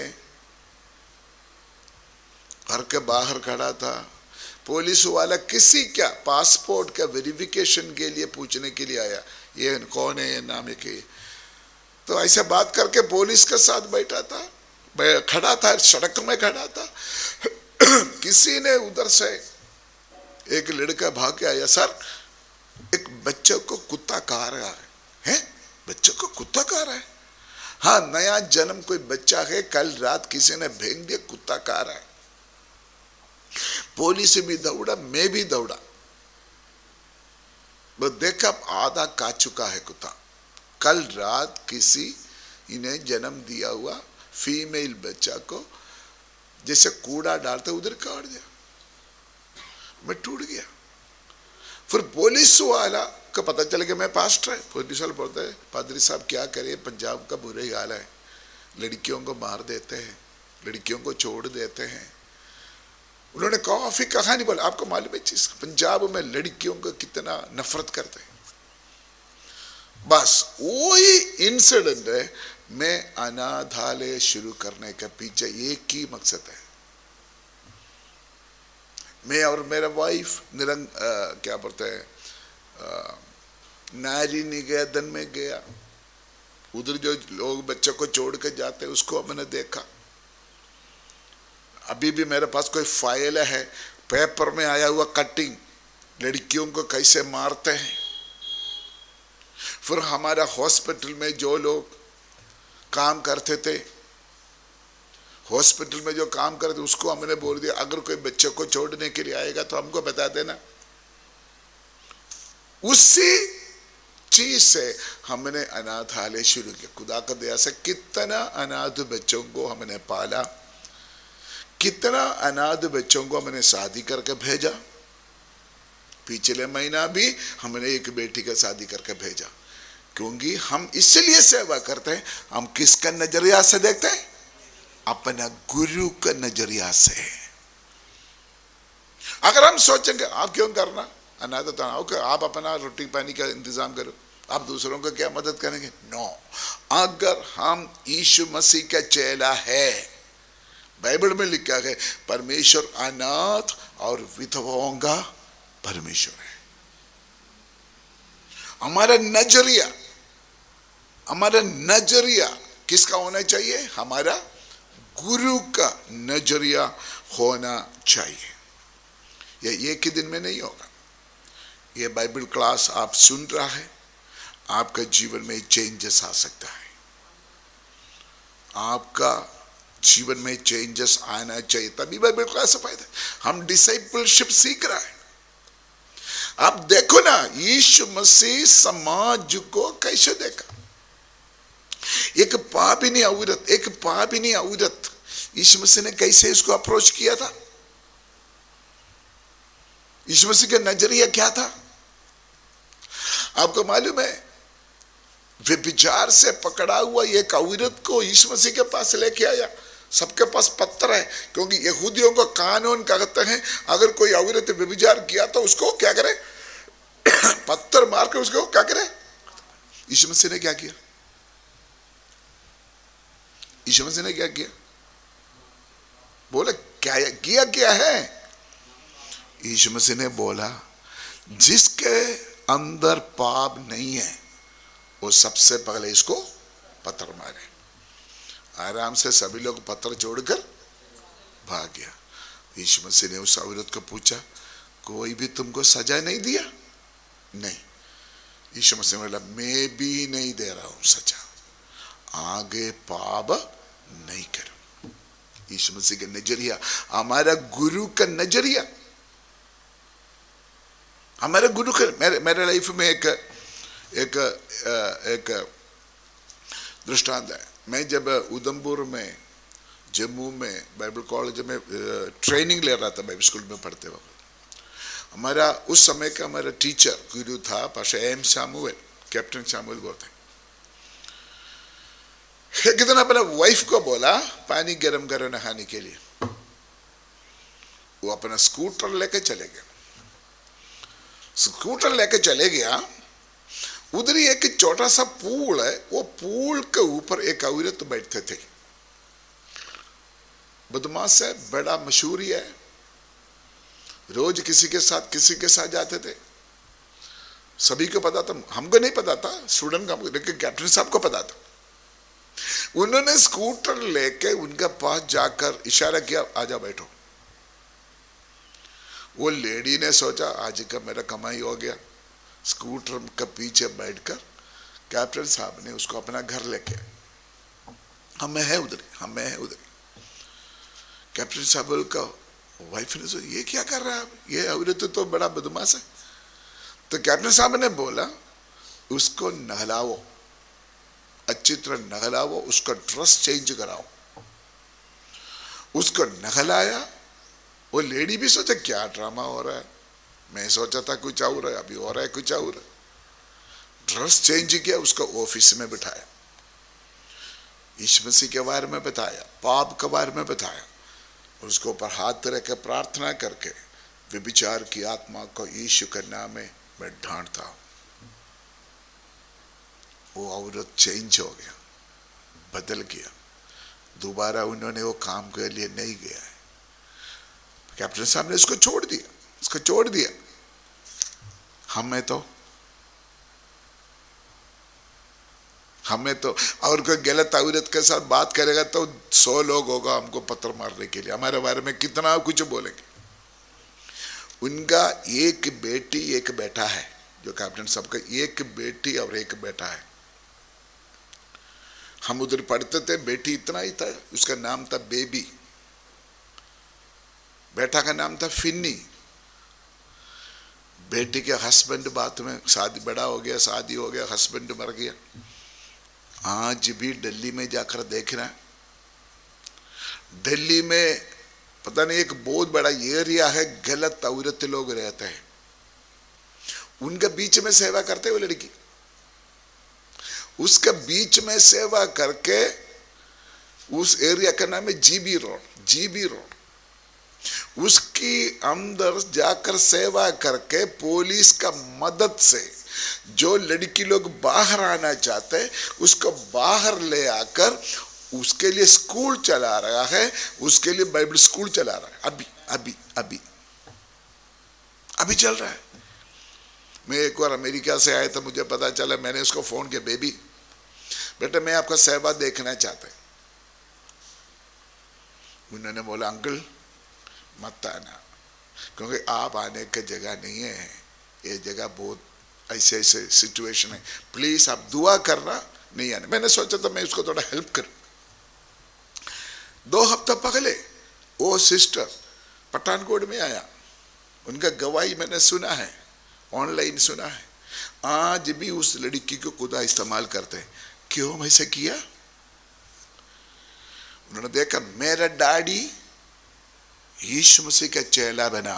घर के बाहर खड़ा था, पुलिस वाला किसी का पासपोर्ट का वेरिफिकेशन के लिए पूछने के लिए आया, ये कौन है, ये नाम है कि, तो ऐसे बात करके पुलिस के साथ बैठा था, खड़ा था, सड़क में खड़ा था। किसी ने उधर से एक लड़का भाग के आया, सर एक बच्चे को कुत्ता खा रहा है। बच्चे को कुत्ता खा रहा है? हाँ, नया जन्म कोई बच्चा है, कल रात किसी ने फेंक दिया, कुत्ता खा रहा है। पुलिस भी दौड़ा, मैं भी दौड़ा, वो देखा आधा खा चुका है कुत्ता। कल रात किसी इन्हें जन्म दिया हुआ फीमेल बच्चा को जैसे कूड़ा डालते उधर काट दिया। मैं टूट गया। फिर पुलिस वाला को पता चल गया मैं पास्टर है। पुलिस वाला बोलता है, पादरी साहब क्या करे, पंजाब का बुरा ही हाल है, लड़कियों को मार देते हैं, लड़कियों को छोड़ देते हैं। उन्होंने काफी कहानी बोला, आपको मालूम है चीज, पंजाब में लड़कियों को कितना नफरत करते हैं। बस वही इंसिडेंट है। मैं अनाथालय शुरू करने के पीछे एक ही मकसद है। मैं और मेरा वाइफ क्या बोलते हैं, नारी निकेतन में गया। उधर जो लोग बच्चों को छोड़ के जाते हैं उसको मैंने देखा। अभी भी मेरे पास कोई फाइल है, पेपर में आया हुआ कटिंग, लड़कियों को कैसे मारते हैं। फिर हमारा हॉस्पिटल में जो लोग काम करते थे, हॉस्पिटल में जो काम करते उसको हमने बोल दिया, अगर कोई बच्चे को छोड़ने के लिए आएगा तो हमको बता देना। उसी चीज से हमने अनाथालय शुरू किया। खुदा का दया से कितना अनाथ बच्चों को हमने पाला, कितना अनाथ बच्चों को हमने शादी करके भेजा। पिछले महीना भी हमने एक बेटी का शादी करके भेजा, क्योंकि हम इसलिए सेवा करते हैं। हम किसका नजरिया से देखते हैं? अपना गुरु का नजरिया से। अगर हम सोचेंगे आप क्यों करना अनाथ, तो आप अपना रोटी पानी का इंतजाम करो, आप दूसरों को क्या मदद करेंगे? नो। अगर हम यीशु मसीह का चेला है, बाइबल में लिखा है परमेश्वर अनाथ और विधवाओं का परमेश्वर है। हमारा नजरिया किसका होना चाहिए? हमारा गुरु का नजरिया होना चाहिए। ये एक ही दिन में नहीं होगा। ये बाइबल क्लास आप सुन रहा है, आपका जीवन में चेंजेस आ सकता है। आपका जीवन में चेंजेस आना चाहिए, तभी बाइबल क्लास से फायदा। हम डिसाइपलशिप सीख रहा है। आप देखो ना, यीशु मसीह समाज को कैसे देखा। एक पापिनी औरत यीशु मसीह ने कैसे इसको अप्रोच किया था? यीशु मसीह का नजरिया क्या था? आपको मालूम है, व्यभिचार से पकड़ा हुआ एक औरत को यीशु मसीह के पास लेके आया। सबके पास पत्थर है, क्योंकि यहूदियों का कानून कहते हैं अगर कोई औरत व्यभिचार किया तो उसको क्या करे? पत्थर मार कर उसको क्या करे? यीशु मसीह ने क्या किया? यीशु मसीह ने क्या किया? बोले क्या है? यीशु मसीह ने बोला, जिसके अंदर पाप नहीं है वो सबसे पहले इसको पत्थर मारे। आराम से सभी लोग पत्थर छोड़कर भाग गया। यीशु मसीह ने उस औरत को पूछा, कोई भी तुमको सजा नहीं दिया? नहीं। यीशु मसीह ने बोला, मैं भी नहीं दे रहा हूं सजा, आगे पाप नहीं करो। यीशु मसीह का नजरिया, हमारा गुरु का नजरिया, हमारे गुरु का। मेरे लाइफ में एक दृष्टांत है। मैं जब उधमपुर में, जम्मू में बाइबल कॉलेज में ट्रेनिंग ले रहा था, बाइबल स्कूल में पढ़ते वक्त, हमारा उस समय का हमारा टीचर गुरु था pastor M Samuel, captain Samuel बोलते हैं। एक दिन अपने वाइफ को बोला पानी गर्म करो नहाने के लिए। वो अपना स्कूटर लेके चले गया। स्कूटर लेके चले गया, उधर ही एक छोटा सा पूल है, वो पूल के ऊपर एक औरत बैठते थे। बदमाश है, बड़ा मशहूर है, रोज किसी के साथ जाते थे। सभी को पता था, हमको नहीं पता था, स्टूडेंट का, लेकिन कैप्टन साहब को पता था। उन्होंने स्कूटर लेके उनके पास जाकर इशारा किया, आजा बैठो। वो लेडी ने सोचा आज का मेरा कमाई हो गया। स्कूटर के पीछे बैठकर कैप्टन साहब ने उसको अपना घर लेके, हमें है उधर। कैप्टन साहब का वाइफ ने सोचा ये क्या कर रहा है, ये औरत तो बड़ा बदमाश है। तो कैप्टन साहब ने बोला उसको नहलाओ, अच्छी तरह नहलाओ, उसका ड्रेस चेंज कराओ। उसको नहलाया। वो लेडी भी सोचा क्या ड्रामा हो रहा है, मैं सोचा था कुछ और है, अभी हो रहा है कुछ और। ड्रेस चेंज किया, उसको ऑफिस में बिठाया, यीशु मसीह के बारे में बताया, पाप के बारे में बताया, उसको ऊपर हाथ रख के प्रार्थना करके व्यभिचार की आत्मा को यीशु के नाम में मैं ढांढता हूं। वो औरत चेंज हो गया, बदल गया। दोबारा उन्होंने वो काम के लिए नहीं गया है। कैप्टन साहब ने इसको छोड़ दिया। हमें तो और कोई गलत औरत के साथ बात करेगा तो 100 लोग होगा हमको पत्थर मारने के लिए, हमारे बारे में कितना कुछ बोलेंगे। उनका एक बेटी एक बेटा है, जो कैप्टन साहब का एक बेटी और एक बेटा है। हम उधर पढ़ते थे, बेटी इतना ही था, उसका नाम था बेबी, बेटा का नाम था फिन्नी। बेटी के हस्बैंड बात में शादी, बड़ा हो गया, शादी हो गया, हस्बैंड मर गया। आज भी दिल्ली में जाकर देखना, दिल्ली में पता नहीं एक बहुत बड़ा एरिया है, गलत औरत लोग रहते हैं, उनके बीच में सेवा करते हुए लड़की, उसके बीच में सेवा करके, उस एरिया का नाम है जीबी रोड। उसकी अंदर जाकर सेवा करके पुलिस का मदद से जो लड़की लोग बाहर आना चाहते हैं उसको बाहर ले आकर उसके लिए स्कूल चला रहा है, उसके लिए बाइबल स्कूल चला रहा है। अभी चल रहा है। मैं एक बार अमेरिका से आया था, मुझे पता चला, मैंने उसको फोन किया, बेटा मैं आपका सेवा देखना चाहता हूं। उन्होंने बोला अंकल मत आना, क्योंकि आप आने की जगह नहीं है, ये जगह बहुत ऐसे सिचुएशन है, प्लीज आप दुआ करना, नहीं आने। मैंने सोचा था मैं उसको थोड़ा हेल्प करूं। 2 हफ्ता पहले वो सिस्टर पठानकोट में आया, उनका गवाही मैंने सुना है, ऑनलाइन सुना है। आज भी उस लड़की को खुदा इस्तेमाल करते हैं। क्यों ऐसा किया? उन्होंने देखा मेरा डैडी यीशु मसीह का चेला बना,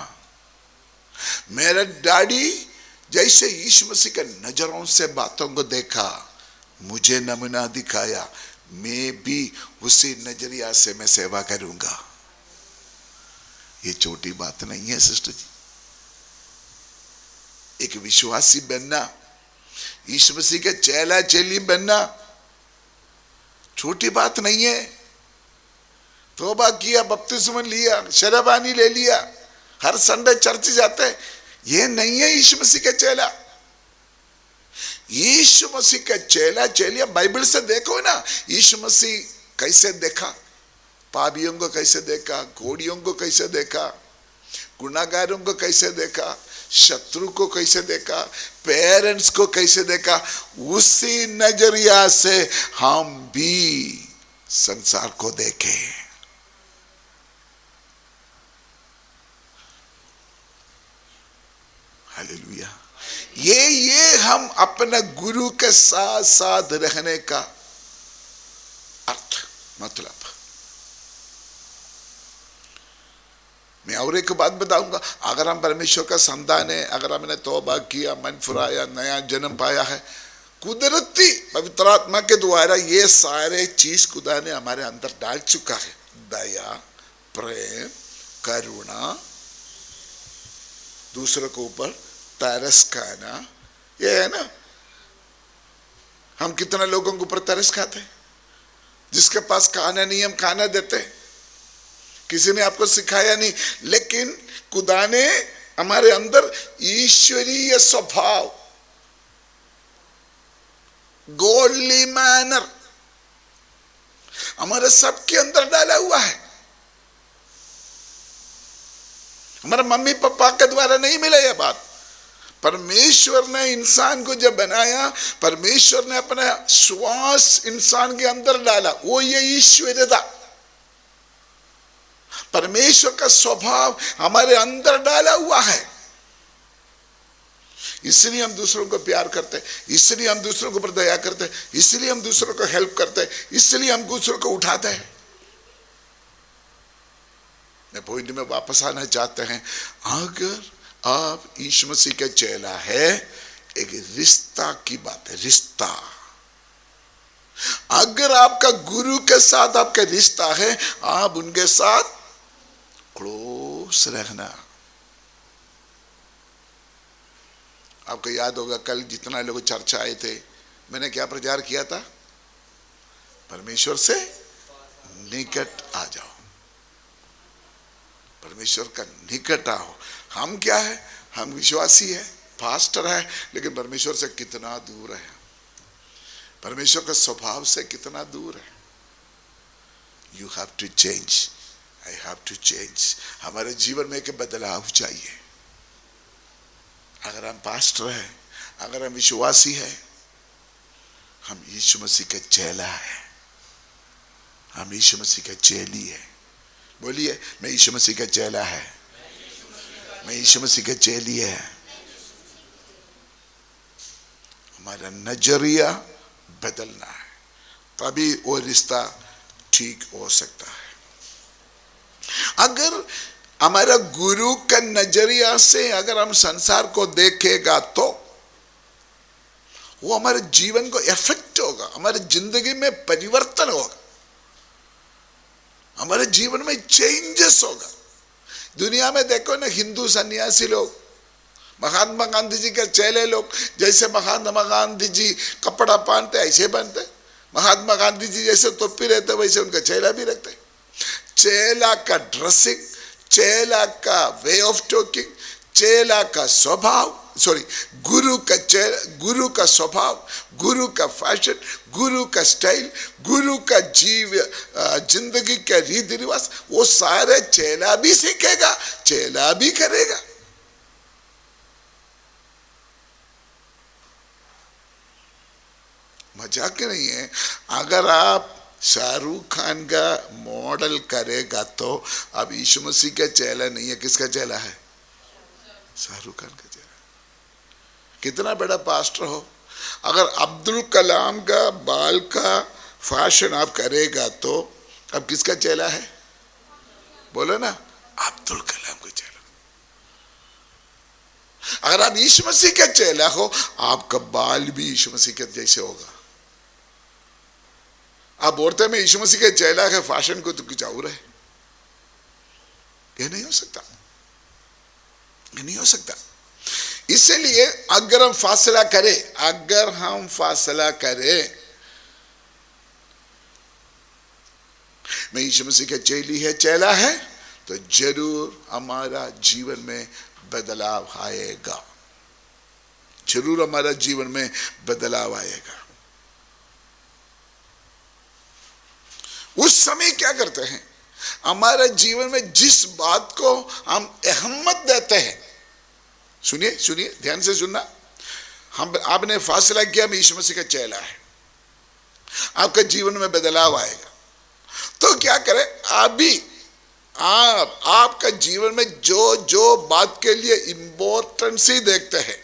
मेरा डैडी जैसे यीशु मसीह के नजरों से बातों को देखा, मुझे नमूना दिखाया, मैं भी उसी नजरिया से मैं सेवा करूंगा। ये छोटी बात नहीं है सिस्टर जी। एक विश्वासी बनना, यीशु मसीह के चेला चेली बनना छोटी बात नहीं है। तौबा किया, बपतिस्मा लिया, शराबानी ले लिया, हर संडे चर्च जाते हैं, ये नहीं है यीशु मसीह का चेला। यीशु मसीह का चेला चेलिया बाइबल से देखो ना, यीशु मसीह कैसे देखा, पापियों को कैसे देखा, घोड़ियों को कैसे देखा, गुनाहगारों को कैसे देखा, शत्रु को कैसे देखा, पेरेंट्स को कैसे देखा, उसी नजरिया से हम भी संसार को देखें। हालेलुया। ये हम अपने गुरु के साथ साथ रहने का अर्थ, मतलब। मैं और एक बात बताऊंगा, अगर हम परमेश्वर का संतान है, अगर हमने तौबा किया, मन फुराया, नया जन्म पाया है, कुदरती पवित्र आत्मा के द्वारा ये सारे चीज खुदा ने हमारे अंदर डाल चुका है। दया, प्रेम, करुणा, दूसरों के ऊपर तरस खाना, ये है ना। हम कितना लोगों के ऊपर तरस खाते हैं? जिसके पास खाना नहीं हम खाना देते, किसी ने आपको सिखाया नहीं, लेकिन खुदा ने हमारे अंदर ईश्वरीय स्वभाव, गॉडली मैनर हमारे सबके अंदर डाला हुआ है। हमारे मम्मी पापा के द्वारा नहीं मिला यह बात। परमेश्वर ने इंसान को जब बनाया, परमेश्वर ने अपना श्वास इंसान के अंदर डाला, वो ये ईश्वरता, परमेश्वर का स्वभाव हमारे अंदर डाला हुआ है। इसलिए हम दूसरों को प्यार करते हैं, इसलिए हम दूसरों के ऊपर दया करते हैं, इसलिए हम दूसरों को हेल्प करते हैं, इसलिए हम दूसरों को उठाते हैं। मैं पॉइंट में वापस आना चाहते हैं। अगर आप यीशु मसीह का चेला है, एक रिश्ता की बात है, रिश्ता। अगर आपका गुरु के साथ आपका रिश्ता है, आप उनके साथ क्लोज रहना। आपको याद होगा कल जितना लोग चर्चा आए थे, मैंने क्या प्रचार किया था? परमेश्वर से निकट आ जाओ, परमेश्वर का निकट आओ। हम क्या है? हम विश्वासी है, पास्टर है, लेकिन परमेश्वर से कितना दूर है, परमेश्वर के स्वभाव से कितना दूर है। You have to change, I have to change. हमारे जीवन में एक बदलाव चाहिए। अगर हम पास्टर है, अगर हम विश्वासी है, हम यीशु मसीह के चेला है, हम यीशु मसीह के चेली है। बोलिए, मैं यीशु मसीह का चेला है, मैं यीशु मसीह का चेली है। हमारा नजरिया बदलना है, तभी वो रिश्ता ठीक हो सकता है। अगर हमारा गुरु का नजरिया से अगर हम संसार को देखेगा तो वो हमारे जीवन को इफेक्ट होगा, हमारे जिंदगी में परिवर्तन होगा, हमारे जीवन में चेंजेस होगा। दुनिया में देखो ना, हिंदू सन्यासी लोग, महात्मा गांधी जी के चेले लोग, जैसे महात्मा गांधी जी कपड़ा पहनते ऐसे पहनते, महात्मा गांधी जी जैसे टोपी रहते वैसे उनका चेला भी रखते। चेला का ड्रेसिंग, चेला का वे ऑफ टॉकिंग, चेला का स्वभाव, सॉरी गुरु का स्वभाव, गुरु का फैशन, गुरु का स्टाइल, गुरु का जिंदगी का रीति रिवाज, वो सारे चेला भी सीखेगा, चेला भी करेगा। मजाक नहीं है। अगर आप शाहरुख खान का मॉडल करेगा तो अब यीशु मसीह का चेला नहीं है, किसका चेला है? शाहरुख खान का चेला। कितना बड़ा पास्टर हो, अगर अब्दुल कलाम का बाल का फैशन आप करेगा तो अब किसका चेला है? बोलो ना, अब्दुल कलाम का चेला। अगर आप यीशु मसीह का चेला हो, आपका बाल भी यीशु मसीह के जैसे होगा। आप बोलते में यीशु मसीह के चेला है, फैशन को तो कुछ और है, यह नहीं हो सकता, यह नहीं हो सकता। इसलिए अगर हम फासला करें, अगर हम फासला करें मैं यीशु मसीह के चेली है, चेला है, तो जरूर हमारा जीवन में बदलाव आएगा, जरूर हमारा जीवन में बदलाव आएगा। उस समय क्या करते हैं? हमारे जीवन में जिस बात को हम अहमियत देते हैं, सुनिए सुनिए, ध्यान से सुनना। आपने फासला किया मैं यीशु मसीह का चेला है, आपका जीवन में बदलाव आएगा। तो क्या करें? अभी आपका जीवन में जो जो बात के लिए इंपॉर्टेंस ही देखते हैं,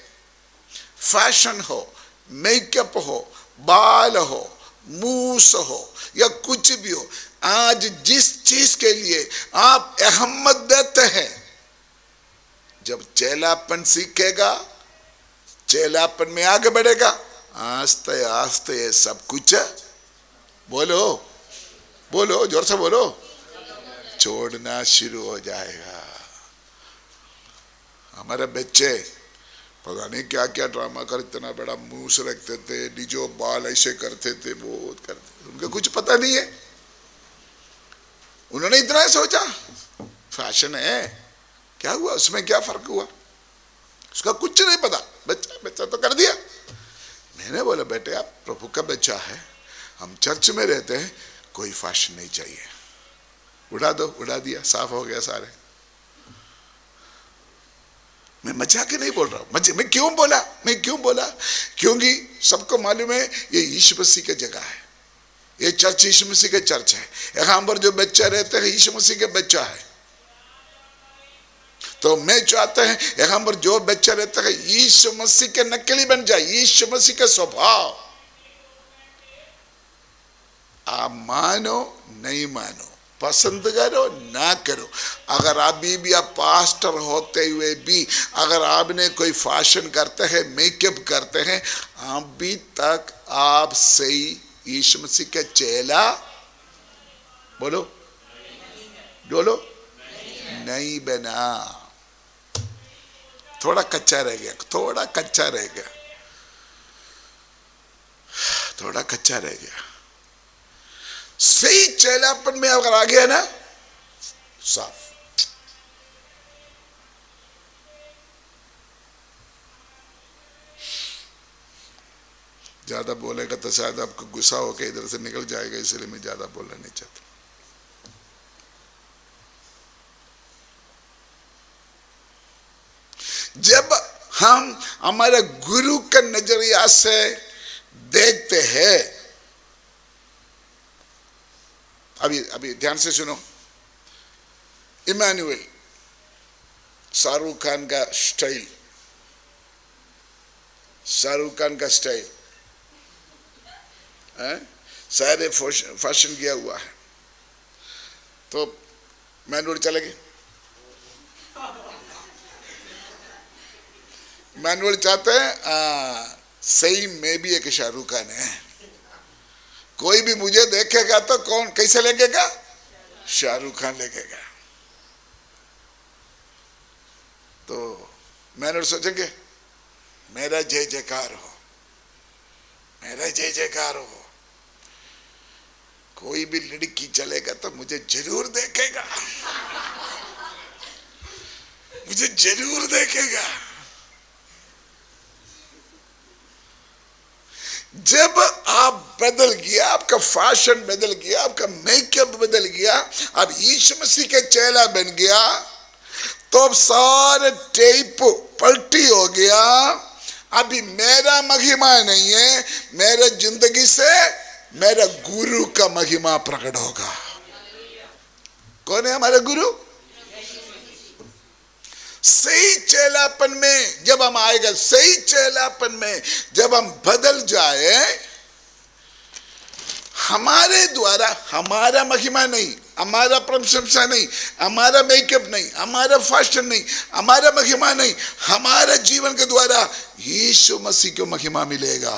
फैशन हो, मेकअप हो, बाल हो, मूस हो या कुछ भी हो, आज जिस चीज के लिए आप अहमियत देते हैं, जब चेलापन सीखेगा, चेलापन में आगे बढ़ेगा, आस्ते आस्ते ये सब कुछ बोलो बोलो, जोर से बोलो, छोड़ना शुरू हो जाएगा। हमारे बच्चे पता नहीं क्या क्या ड्रामा कर, इतना बड़ा मूछ रखते थे, डिजो बाल ऐसे करते थे, बहुत करते थे, उनको कुछ पता नहीं है। उन्होंने इतना ही सोचा फैशन है, क्या हुआ उसमें, क्या फर्क हुआ, उसका कुछ नहीं पता, बच्चा बच्चा तो कर दिया। मैंने बोला बेटे आप प्रभु का बच्चा है, हम चर्च में रहते हैं, कोई फैशन नहीं चाहिए, उड़ा दो, उड़ा दिया, साफ हो गया सारे। मैं मजाक ही नहीं बोल रहा हूं, मैं क्यों बोला, क्योंकि सबको मालूम है ये यीशु मसीह की जगह है, ये चर्च यीशु मसीह के चर्च है, यहाँ पर जो बच्चा रहते हैं यीशु मसीह के बच्चा है। तो मैं चाहता है यहाँ पर जो बच्चा रहता है यीशु मसीह के नकली बन जाए, यीशु मसीह का स्वभाव। आप मानो नहीं मानो, पसंद करो ना करो, अगर अभी भी आप पास्टर होते हुए भी अगर आपने कोई फैशन करते हैं, मेकअप करते हैं, अभी तक आप सही यीशु मसीह का चेला बोलो नहीं बना, थोड़ा कच्चा रह गया, थोड़ा कच्चा रह गया। सही चेलापन में अगर आ गया ना, साफ। ज्यादा बोलेगा तो शायद आपको गुस्सा होकर इधर से निकल जाएगा, इसलिए मैं ज्यादा बोलना नहीं चाहता। जब हम हमारे गुरु के नजरिया से देखते हैं, अभी ध्यान से सुनो, इमानुएल शाहरुख खान का स्टाइल सारे फैशन किया हुआ है, तो मैनुअल चलेगी, मैनुअल चाहते हैं सही में भी एक शाहरुख खान है, कोई भी मुझे देखेगा तो कौन कैसे लगेगा, शाहरुख खान लगेगा। तो मैनुअल सोचेंगे मेरा जय जयकार हो, कोई भी लड़की चलेगा तो मुझे जरूर देखेगा, जब आप बदल गया, आपका फैशन बदल गया, आपका मेकअप बदल गया, अब यीशु मसीह के चेला बन गया, तो अब सारे टेप पलटी हो गया। अभी मेरा महिमा नहीं है, मेरे जिंदगी से मेरा गुरु का महिमा प्रकट होगा। कौन है हमारा गुरु? सही चेलापन में जब हम आएगा, सही चेलापन में जब हम बदल जाए, हमारे द्वारा हमारा महिमा नहीं, हमारा प्रशंसा नहीं, हमारा मेकअप नहीं, हमारा फैशन नहीं, हमारा महिमा नहीं, हमारा जीवन के द्वारा यीशु मसीह को महिमा मिलेगा।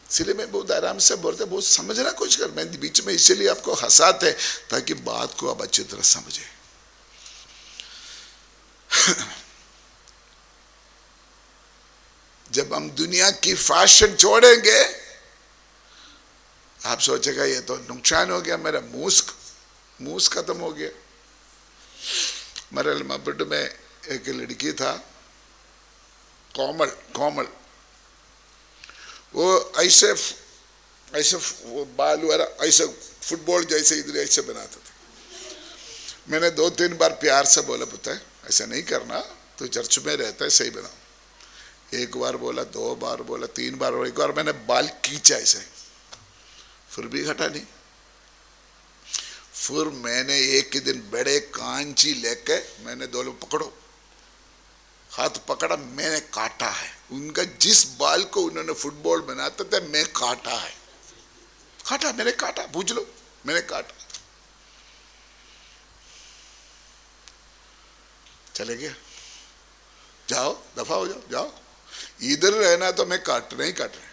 इसलिए मैं बहुत आराम से बोलते, बहुत समझना कोशिश कर, मैं बीच में इसलिए आपको हंसाते ताकि बात को आप अच्छी तरह समझे। जब हम दुनिया की फैशन छोड़ेंगे, आप सोचेगा ये तो नुकसान हो गया, मेरा मूस खत्म हो गया। मेरे मबड में एक लड़की था, कोमल, वो ऐसे वो बाल वाला ऐसे फुटबॉल जैसे इधर ऐसे बनाता था। मैंने 2-3 बार प्यार से बोला, पुत्र ऐसा नहीं करना, तो चर्च में रहता है, सही बना। 1 बार बोला, 2 बार बोला, 3 बार बोला, 1 बार मैंने बाल खींचा ऐसे, फिर भी घटा नहीं। फिर मैंने एक दिन बड़े कांची लेके मैंने दोनों पकड़ो, हाथ पकड़ा, मैंने काटा है उनका, जिस बाल को उन्होंने फुटबॉल बनाते थे मैं काटा है, मैंने काटा, पूछ लो, मैंने काटा। चले गया, जाओ दफा हो जाओ, इधर रहना तो मैं काटना ही काटना।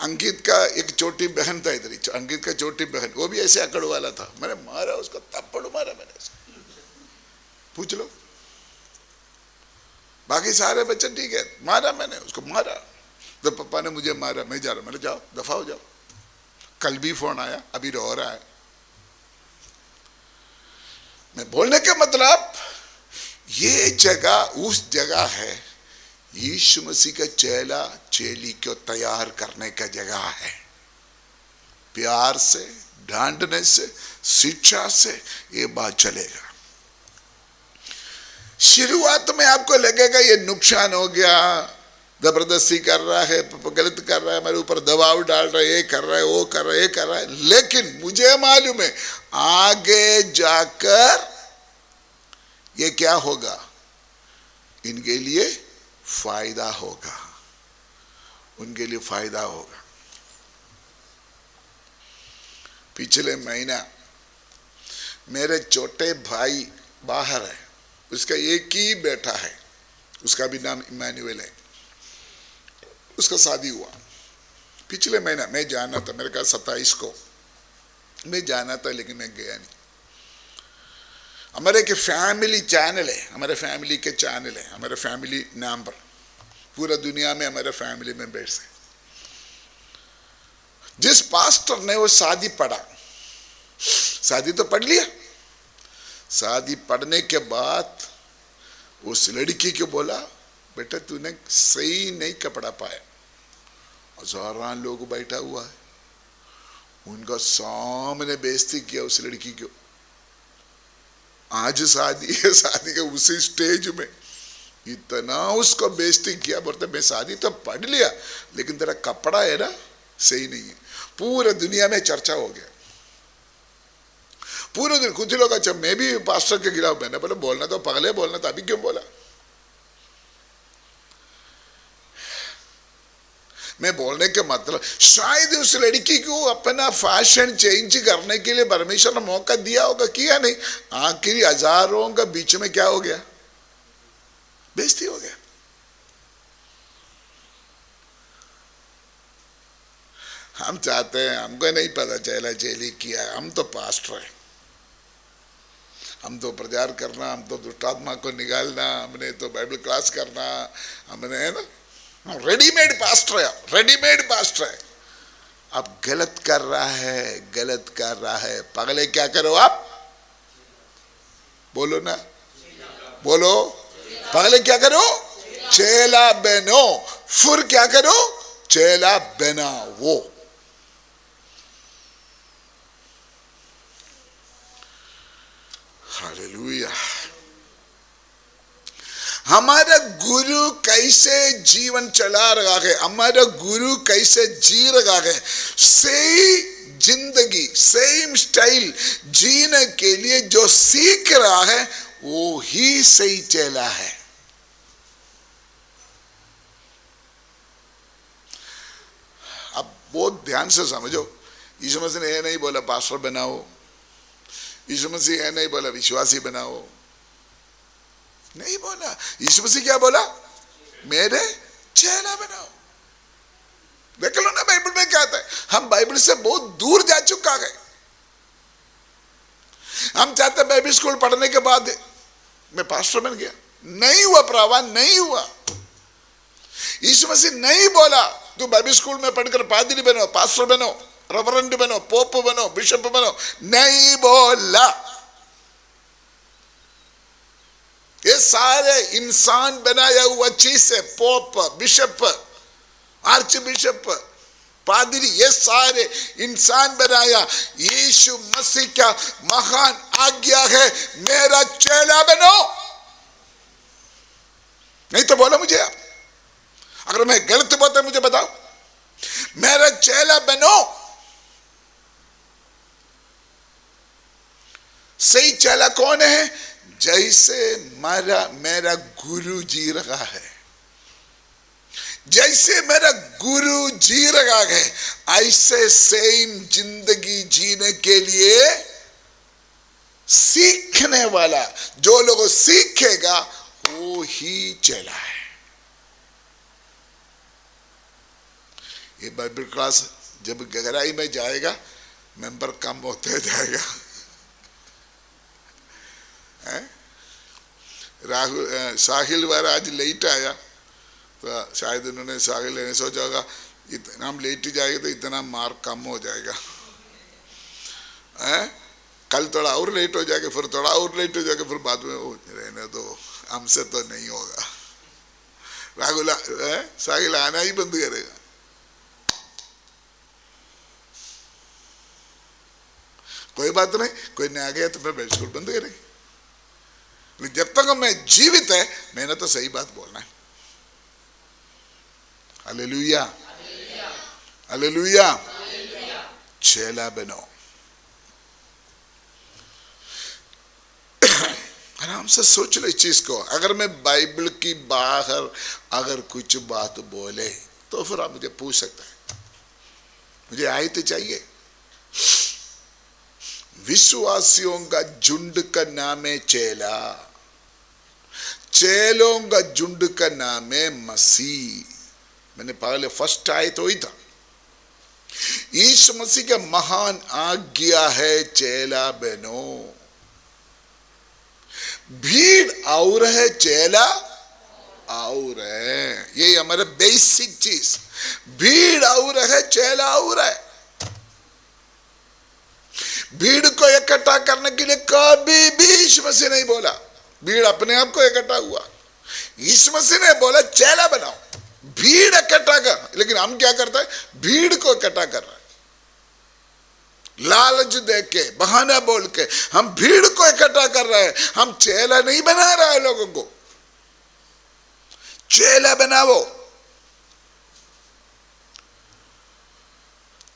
अंकित का एक छोटी बहन था इधर ही, अंकित का छोटी बहन, वो भी ऐसे अकड़ वाला था। मैंने मारा उसको, थप्पड़ मारा मैंने उसको, पूछ लो। बाकी सारे बच्चे ठीक है, मारा मैंने उसको, मारा तो पापा ने मुझे मारा, मैं जा रहा, मैंने जाओ दफा हो जाओ। कल भी फोन आया, अभी रो रहा है। मैं बोलने का मतलब, ये जगह उस जगह है, यीशु मसीह का चेला चेली को तैयार करने का जगह है। प्यार से, डांटने से, शिक्षा से ये बात चलेगा। शुरुआत में आपको लगेगा ये नुकसान हो गया, जबरदस्ती कर रहा है, गलत कर रहा है, मेरे ऊपर दबाव डाल रहा है, ये कर रहा है, वो कर रहा है, ये कर रहा है। लेकिन मुझे मालूम है आगे जाकर ये क्या होगा, इनके लिए फायदा होगा, उनके लिए फायदा होगा। पिछले महीना मेरे छोटे भाई बाहर है, उसका एक ही बेटा है, उसका भी नाम इमानुएल है, उसका शादी हुआ पिछले महीना। मैं जाना था, मेरे ख्याल 27 को मैं जाना था, लेकिन मैं गया नहीं। हमारे के फैमिली चैनल है, हमारे फैमिली के चैनल है, हमारे फैमिली नाम पर पूरा दुनिया में हमारे फैमिली मेंबर्स है। जिस पास्टर ने वो शादी पढ़ा, शादी तो पढ़ लिया, शादी पढ़ने के बाद उस लड़की को बोला, बेटा तूने सही नहीं कपड़ा पाया। हजारों लोग बैठा हुआ है, उनका सामने बेइज्जती किया उस लड़की को। आज शादी है, शादी के उसी स्टेज में इतना उसको बेइज्जती किया। बोलते मैं शादी तो पढ़ लिया, लेकिन तेरा कपड़ा है ना सही नहीं है। पूरे दुनिया में चर्चा हो गया, पूरे दिन। कुछ लोग अच्छा मैं भी पास्टर के खिलाफ, मैंने बोला बोलना तो पगले बोलना था, अभी क्यों बोला। मैं बोलने के मतलब, शायद उस लड़की को अपना फैशन चेंज करने के लिए परमेश्वर ने मौका दिया होगा, किया नहीं। आखिरी हजारों का बीच में क्या हो गया, बेइज्जती हो गया। हम चाहते हैं, हमको नहीं पता चला चेली किया, हम तो पास्टर हैं, हम तो प्रचार करना, हम तो दुष्टात्मा को निकालना, हमने तो बाइबल क्लास करना, हमने है ना, रेडीमेड पास्टर है, रेडीमेड पास्टर है। अब गलत कर रहा है, गलत कर रहा है। पगले क्या करो आप, बोलो ना, बोलो, पगले क्या करो, चेला बनो। फिर क्या करो, चेला बनाओ। हालेलुया। हमारा गुरु कैसे जीवन चला रहा है, हमारा गुरु कैसे जी रहा है, सही जिंदगी, सेम स्टाइल जीने के लिए जो सीख रहा है वो ही सही चेला है। अब बहुत ध्यान से समझो, यीशु मसीह ने यह नहीं बोला पास्टर बनाओ, यीशु मसीह यह नहीं बोला विश्वासी बनाओ, नहीं बोला। यीशु मसीह क्या बोला, मेरे चेला बनाओ। देख लो ना बाइबल में क्या आता है। हम बाइबल से बहुत दूर जा चुका है। हम चाहते बाइबल स्कूल पढ़ने के बाद मैं पास्टर बन गया, नहीं हुआ प्रभा, नहीं हुआ। यीशु मसीह नहीं बोला तू बाइबल स्कूल में पढ़कर पादरी बनो, पास्टर बनो, रेवरेंड बनो, पोप बनो, बिशप बनो, नहीं बोला। ये सारे इंसान बनाया हुआ चीज है, पोप, बिशप, आर्च बिशप, पादरी, ये सारे इंसान बनाया। यीशु मसीह का महान आज्ञा है, मेरा चेला बनो। नहीं तो बोलो मुझे, आप अगर मैं गलत बोलता मुझे बताओ, मेरा चेला बनो। सही चेला कौन है, जैसे मेरा गुरु जी रहा है, जैसे मेरा गुरु जी रहा है, ऐसे सेम जिंदगी जीने के लिए सीखने वाला, जो लोग सीखेगा वो ही चेला है। ये बाइबल क्लास जब गहराई में जाएगा मेंबर कम होते जाएगा। राहुल साहिल वाला आज लेट आया तो शायद उन्होंने साहिल ने सोचा होगा इतना हम लेट ही जाएंगे तो इतना मार्क कम हो जाएगा, कल थोड़ा और लेट हो जाएगा, फिर थोड़ा और लेट हो जाएगा, फिर बाद में वो रहने दो हमसे तो नहीं होगा। राहुल साहिल आना ही बंद करेगा। कोई बात नहीं, कोई नहीं आ गया तो फिर बैठ स्कूल बंद करेंगे। जब तक मैं जीवित है मैंने तो सही बात बोलना है। Hallelujah, hallelujah. चेला बनो। आराम से सोच लो इस चीज को। अगर मैं बाइबल की बाहर अगर कुछ बात बोले तो फिर आप मुझे पूछ सकते हैं, मुझे आयत चाहिए। विश्वासियों का झुंड का नाम है चेला, चेलों का झुंड का नाम है मसीह। मैंने पहले फर्स्ट आयत वही था। यीशु मसीह का महान आज्ञा है चेला बनो। भीड़ और है, चेला और है। ये हमारा बेसिक चीज, भीड़ और है, चेला और है। भीड़ को इकट्ठा करने के लिए कभी भी यीशु मसीह नहीं बोला भीड़ अपने आप को इकट्ठा हुआ। यीशु मसीह ने बोला चेला बनाओ, भीड़ इकट्ठा कर। लेकिन हम क्या करते हैं, भीड़ को इकट्ठा कर रहे हैं, लालच दे के, बहाना बोल के हम भीड़ को इकट्ठा कर रहे हैं। हम चेला नहीं बना रहे हैं लोगों को। चेला बनाओ।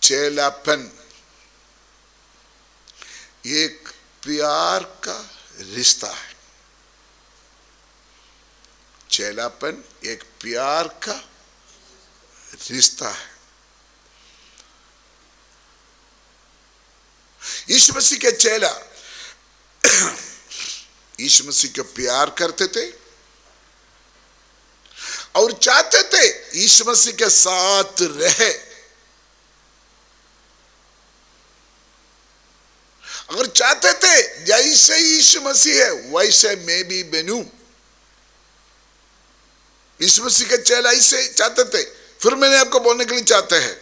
चेलापन एक प्यार का रिश्ता है। चेलापन एक प्यार का रिश्ता है। यीशु मसीह के चेला यीशु मसीह को प्यार करते थे और चाहते थे यीशु मसीह के साथ रहे। अगर चाहते थे जैसे यीशु मसीह है वैसे मैं भी बनूं, यीशु मसीह के चेला इसे चाहते थे। फिर मैंने आपको बोलने के लिए चाहते हैं,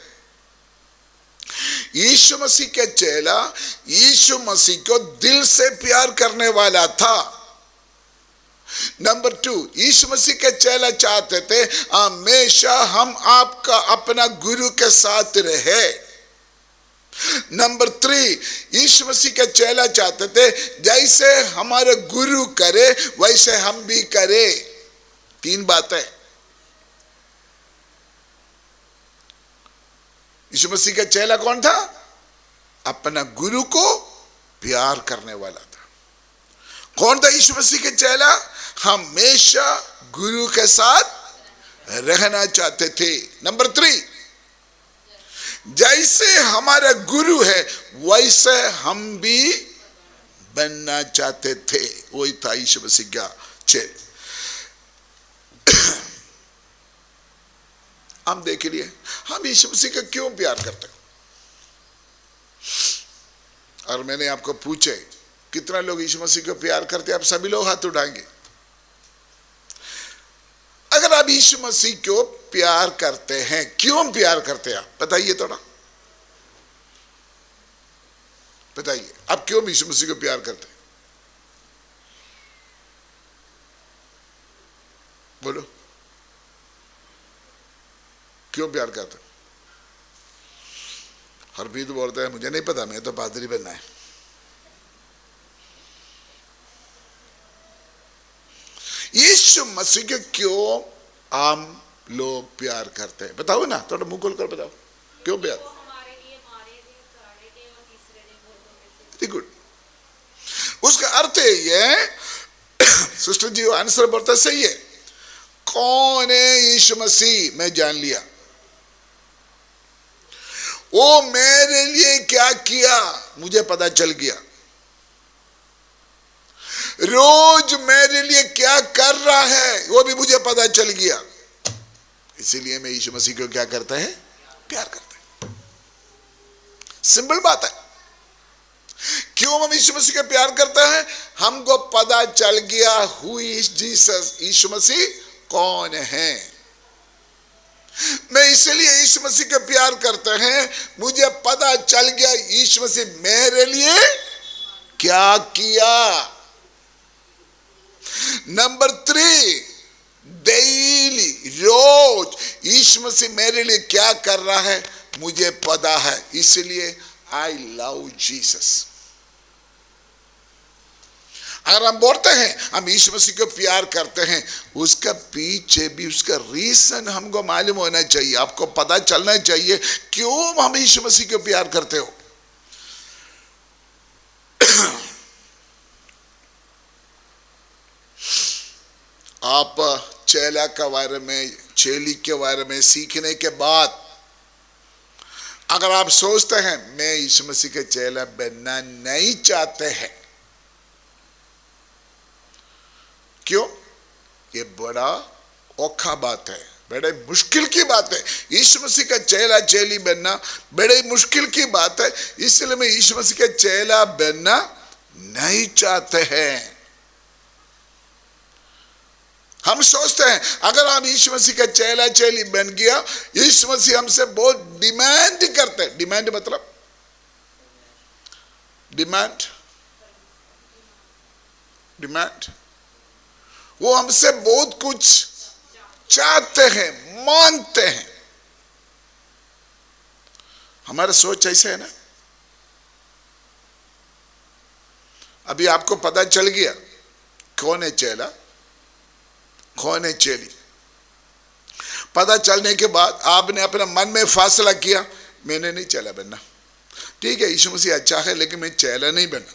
यीशु मसीह के चेला यीशु मसीह को दिल से प्यार करने वाला था। नंबर 2, यीशु मसीह के चेला चाहते थे हमेशा हम आपका अपना गुरु के साथ रहे। नंबर 3, यीशु मसीह के चेला चाहते थे जैसे हमारे गुरु करे वैसे हम भी करें। 3 बातें। यीशु मसीह का चेला कौन था? अपना गुरु को प्यार करने वाला था। कौन था यीशु मसीह के चेला? हमेशा गुरु के साथ रहना चाहते थे। नंबर 3, जैसे हमारा गुरु है वैसे हम भी बनना चाहते थे। वही था यीशु मसीह का चेला। हम देख लिए हम यीशु मसीह का क्यों प्यार करते हैं। और मैंने आपको पूछे कितना लोग यीशु मसीह को प्यार करते हैं, आप सभी लोग हाथ उठाएंगे। अगर आप यीशु मसीह को प्यार करते हैं, क्यों प्यार करते हैं आप बताइए थोड़ा, बताइए आप क्यों यीशु मसीह को प्यार करते हैं? बोलो, क्यों प्यार करते? हरप्रीत बोलता है मुझे नहीं पता, मैं तो पादरी बनना है। यीशु मसीह के क्यों हम लोग प्यार करते हैं बताओ ना, थोड़ा मुंह खोल कर बताओ क्यों प्यार। Very good. उसका अर्थ है ये, सिस्टर जी आंसर बोलता सही है। कौन है यीशु मसीह मैं जान लिया, वो मेरे लिए क्या किया मुझे पता चल गया। रोज रोज मेरे लिए क्या कर रहा है वो भी मुझे पता चल गया। इसीलिए मैं यीशु मसीह को क्या करता है, प्यार करता है। सिंपल बात है। क्यों हम यीशु मसीह को प्यार करते हैं? हमको पता चल गया हु इज जीसस, यीशु मसीह कौन है। मैं इसलिए यीशु मसीह को प्यार करते हैं, मुझे पता चल गया यीशु मसीह मेरे लिए क्या किया। नंबर 3, डेली, रोज यीशु मसीह मेरे लिए क्या कर रहा है मुझे पता है, इसलिए आई लव जीसस। अगर हम बोलते हैं हम यीशु मसीह को प्यार करते हैं, उसका पीछे भी उसका रीजन हमको मालूम होना चाहिए, आपको पता चलना चाहिए क्यों हम यीशु मसीह को प्यार करते हो। आप चेला के बारे में, चेली के बारे में सीखने के बाद अगर आप सोचते हैं मैं यीशु मसीह के चेला बनना नहीं चाहते हैं, क्यों? ये बड़ा औखा बात है, बड़े मुश्किल की बात है। यीशु मसीह का चेला चेली बनना बड़े मुश्किल की बात है, इसलिए मैं यीशु मसीह का चेला बनना नहीं चाहते हैं। हम सोचते हैं अगर हम यीशु मसीह का चेला चेली बन गया, यीशु मसीह हमसे बहुत डिमांड करते हैं। डिमांड मतलब डिमांड, वो हमसे बहुत कुछ चाहते हैं, मांगते हैं। हमारा सोच ऐसा है ना। अभी आपको पता चल गया कौन है चेला, कौन है चेली। पता चलने के बाद आपने अपने मन में फैसला किया मैंने नहीं चेला बनना। ठीक है, यीशु मसीह अच्छा है लेकिन मैं चेला नहीं बनना।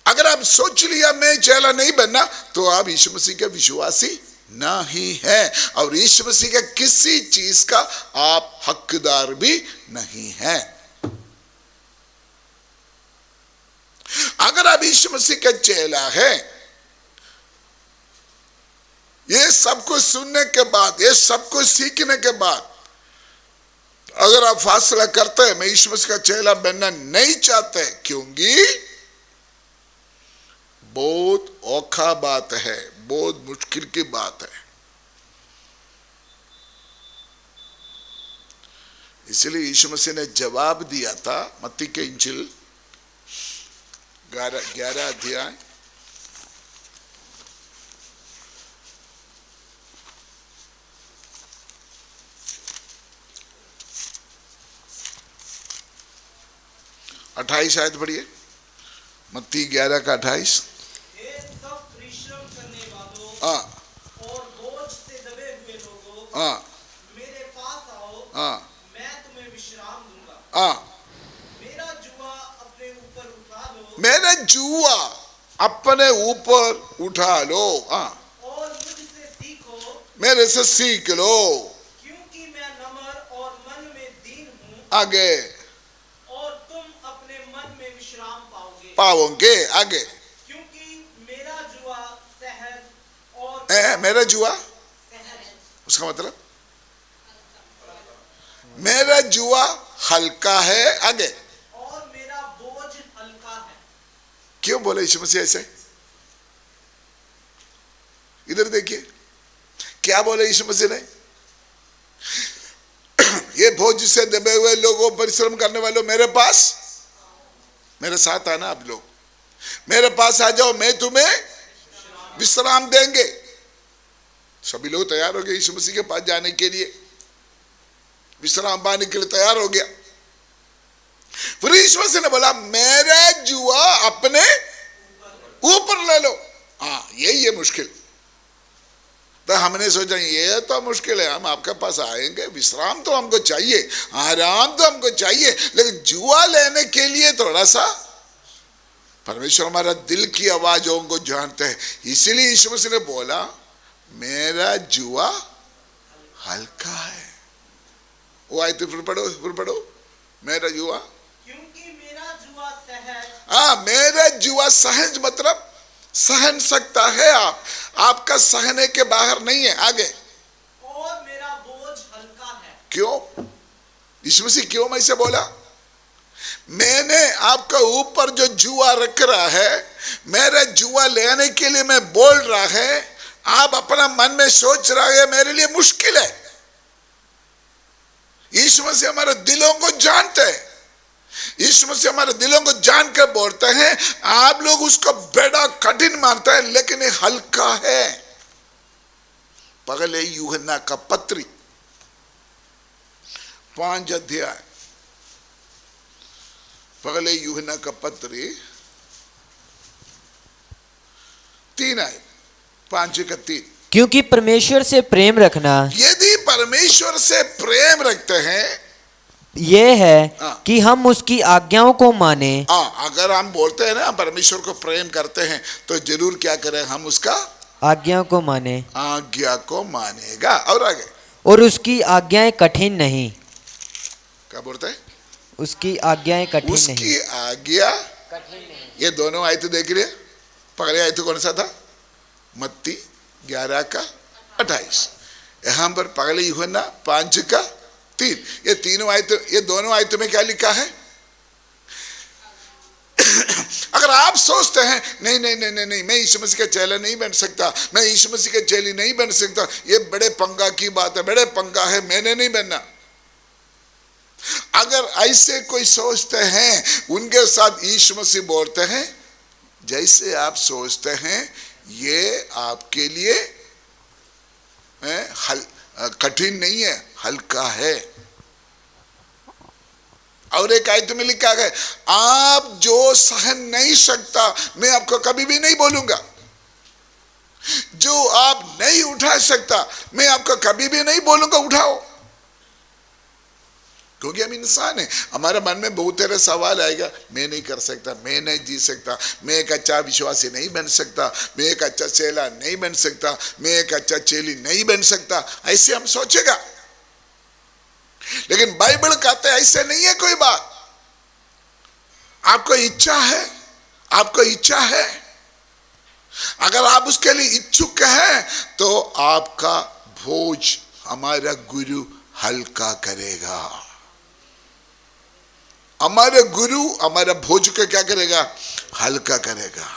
अगर आप सोच लिया मैं चेला नहीं बनना, तो आप यीशु मसीह के विश्वासी नहीं है, और यीशु मसीह के किसी चीज का आप हकदार भी नहीं है। अगर आप यीशु मसीह का चेला है, ये सब कुछ सुनने के बाद, ये सब कुछ सीखने के बाद अगर आप फैसला करते हैं मैं यीशु मसीह का चेला बनना नहीं चाहते, क्योंकि बहुत औखा बात है, बहुत मुश्किल की बात है। इसलिए यीशु मसीह ने जवाब दिया था मत्ती के इंजिल 11 अध्याय 28 आयत पढ़िए। मत्ती 11 का 28। हाँ, और बोझ से दबे हुए लोगों, हाँ, मेरे पास आओ, हाँ, मैं तुम्हें विश्राम दूंगा। हाँ, मेरा जुआ अपने ऊपर उठा लो, मेरा जुआ अपने ऊपर उठा लो, हाँ, और मुझसे सीखो, मेरे से सीख लो, क्योंकि मैं नम्र और मन में दीन हूँ, आगे और तुम अपने मन में विश्राम पाओगे। आगे क्योंकि मेरा जुआ सहज और मेरा जुआ, उसका मतलब मेरा जुआ हल्का है। आगे और मेरा बोझ हल्का है। क्यों बोले यीशु मसीह ऐसे? इधर देखिए क्या बोले यीशु मसीह ने, ये बोझ से दबे हुए लोगों, परिश्रम करने वालों, मेरे साथ आना। आप लोग मेरे पास आ जाओ, मैं तुम्हें विश्राम देंगे। सभी लोग तैयार हो गए यीशु मसीह के पास जाने के लिए, विश्राम पाने के लिए तैयार हो गया। फिर यीशु मसीह ने बोला मेरा जुआ अपने ऊपर ले लो। हाँ, यही है मुश्किल। तो हमने सोचा ये तो मुश्किल है, हम आपके पास आएंगे, विश्राम तो हमको चाहिए, आराम तो हमको चाहिए, लेकिन जुआ लेने के लिए थोड़ा सा, परमेश्वर हमारा दिल की आवाजों को जानते हैं। इसीलिए यीशु मसीह ने बोला मेरा जुआ हल्का है। वो आयत फिर पढ़ो, मेरा जुआ, क्योंकि मेरा जुआ सहज मेरा जुआ सहज मतलब सहन सकता है आपका सहने के बाहर नहीं है। आगे, और मेरा बोझ हल्का है। क्यों? यीशु मसीह क्यों मैं इसे बोला? मैंने आपका ऊपर जो जुआ रख रहा है, मेरा जुआ लेने के लिए मैं बोल रहा है, आप अपना मन में सोच रहा है मेरे लिए मुश्किल है। यीशु मसीह हमारे दिलों को जानते हैं। यीशु मसीह हमारे दिलों को जानकर बोलते हैं, आप लोग उसको बड़ा कठिन मानते हैं, लेकिन ये हल्का है। पहले यूहन्ना का पत्री 5 अध्याय, पहले यूहन्ना का पत्री 3 आए, 5:3। क्योंकि परमेश्वर से प्रेम रखना यदि परमेश्वर से प्रेम रखते हैं, ये है कि हम उसकी आज्ञाओं को माने। अगर हम बोलते हैं ना परमेश्वर को प्रेम करते हैं, तो जरूर क्या करें, हम उसका आज्ञाओं को माने, आज्ञा को मानेगा। और आगे, और उसकी आज्ञाएं कठिन नहीं। क्या बोलते हैं? उसकी आज्ञाएं कठिन नहीं। उसकी आज्ञा कठिन नहीं। ये दोनों आयत देख रहे? पहले आयत कौन सा था? मत्ती 11:28। यहां पर पहले यूहन्ना 5:3। ये तीनों आयत, ये दोनों आयत में क्या लिखा है? अगर आप सोचते हैं नहीं नहीं नहीं नहीं नहीं, मैं यीशु मसीह का चेला नहीं बन सकता, मैं यीशु मसीह का चेली नहीं बन सकता, ये बड़े पंगा की बात है, बड़े पंगा है, मैंने नहीं बनना। अगर ऐसे कोई सोचते हैं, उनके साथ यीशु मसीह बोलते हैं, जैसे आप सोचते हैं ये आपके लिए कठिन नहीं है, हल्का है। और एक आयत में लिखा है, आप जो सहन नहीं सकता मैं आपको कभी भी नहीं बोलूंगा, जो आप नहीं उठा सकता मैं आपको कभी भी नहीं बोलूंगा उठाओ। क्योंकि हम इंसान हैं, हमारे मन में बहुत सारे सवाल आएगा, मैं नहीं कर सकता, मैं नहीं जी सकता, मैं एक अच्छा विश्वासी नहीं बन सकता, मैं एक अच्छा चेला नहीं बन सकता, मैं एक अच्छा चेली नहीं बन सकता, ऐसे हम सोचेगा। लेकिन बाइबल कहते हैं ऐसे नहीं है कोई बात। आपको इच्छा है, आपको इच्छा है, अगर आप उसके लिए इच्छुक हैं, तो आपका बोझ हमारा गुरु हल्का करेगा। हमारे गुरु हमारा बोझ को क्या करेगा? हल्का करेगा।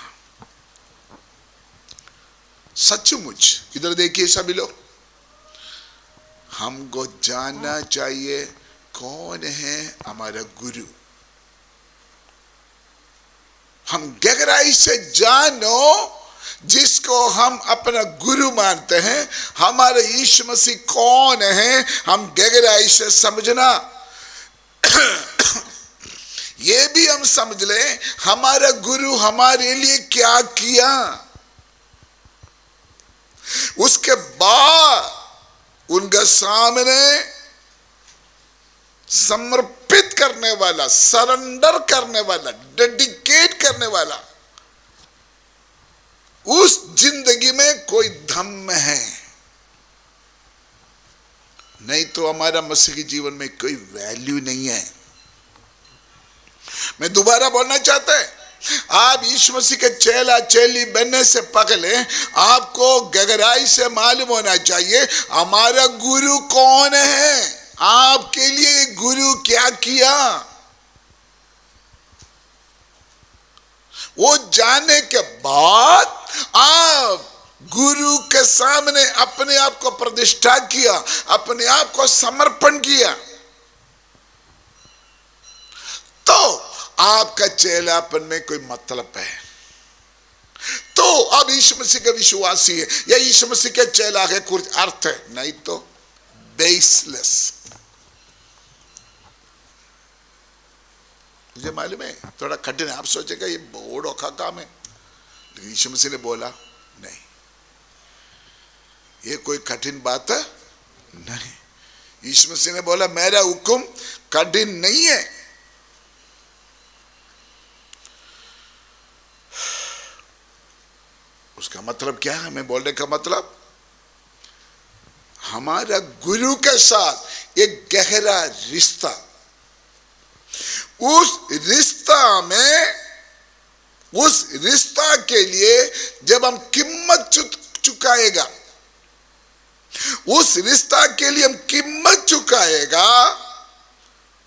सचमुच इधर देखिए सभी लोग, हमको जानना चाहिए कौन है हमारा गुरु। हम गहराई से जानो जिसको हम अपना गुरु मानते हैं, हमारे यीशु मसीह कौन है, हम गहराई से समझना। ये भी हम समझ लें हमारा गुरु हमारे लिए क्या किया, उसके बाद उनके सामने समर्पित करने वाला, सरेंडर करने वाला, डेडिकेट करने वाला, उस जिंदगी में कोई धम्म है। नहीं तो हमारा मसीही जीवन में कोई वैल्यू नहीं है। मैं दोबारा बोलना चाहता है, आप यीशु मसीह के चेला चेली बनने से पहले आपको गहराई से मालूम होना चाहिए हमारा गुरु कौन है, आपके लिए गुरु क्या किया। वो जानने के बाद आप गुरु के सामने अपने आप को प्रतिष्ठा किया, अपने आप को समर्पण किया, तो आपका चेलापन में कोई मतलब है। तो अब यीशु मसीह का विश्वासी है या यीशु मसीह के चेला है, कुछ अर्थ है, नहीं तो बेसलेस। मुझे मालूम है थोड़ा कठिन है, आप सोचेगा ये बहुत औखा काम है, लेकिन यीशु मसीह ने बोला नहीं, ये कोई कठिन बात है नहीं। यीशु मसीह ने बोला मेरा हुक्म कठिन नहीं है। उसका मतलब क्या है? मैं बोलने का मतलब हमारा गुरु के साथ एक गहरा रिश्ता, उस रिश्ता में उस रिश्ता के लिए जब हम कीमत चुकाएगा, उस रिश्ता के लिए हम कीमत चुकाएगा,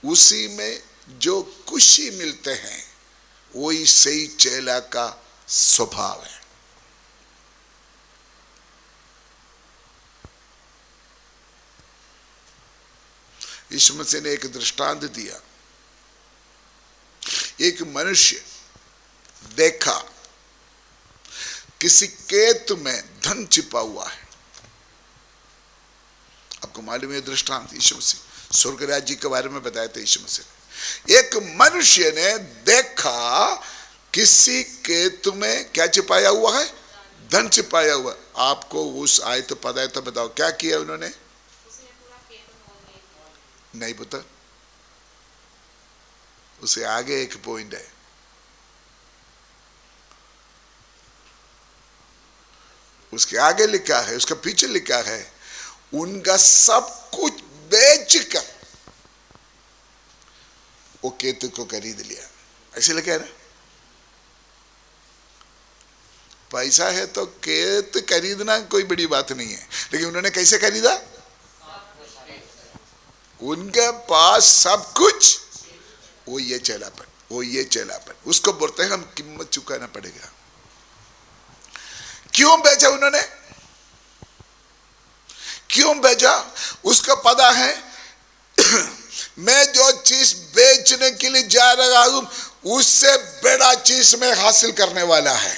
उसी में जो खुशी मिलते हैं वही सही चेला का स्वभाव है। यीशु मसीह ने एक दृष्टांत दिया। एक मनुष्य देखा किसी खेत में धन छिपा हुआ है। आपको मालूम है दृष्टांत यीशु मसीह स्वर्ग राज्य के बारे में बताया था यीशु मसीह ने। एक मनुष्य ने देखा किसी खेत में क्या छिपाया हुआ है, धन छिपाया हुआ। आपको उस आयत पता है तो बताओ क्या किया उन्होंने? नहीं पता। उसे आगे एक पॉइंट है, उसके आगे लिखा है, उसका पीछे लिखा है, उनका सब कुछ बेचकर वो खेत को खरीद लिया। ऐसे लिखा है ना, पैसा है तो खेत खरीदना कोई बड़ी बात नहीं है, लेकिन उन्होंने कैसे खरीदा? उनके पास सब कुछ। वो ये चेलापन, वो ये चेलापन, उसको बोलते हैं हम कीमत चुकाना पड़ेगा। क्यों बेचा उन्होंने? क्यों बेचा? उसका पता है मैं जो चीज बेचने के लिए जा रहा हूं उससे बड़ा चीज मैं हासिल करने वाला है।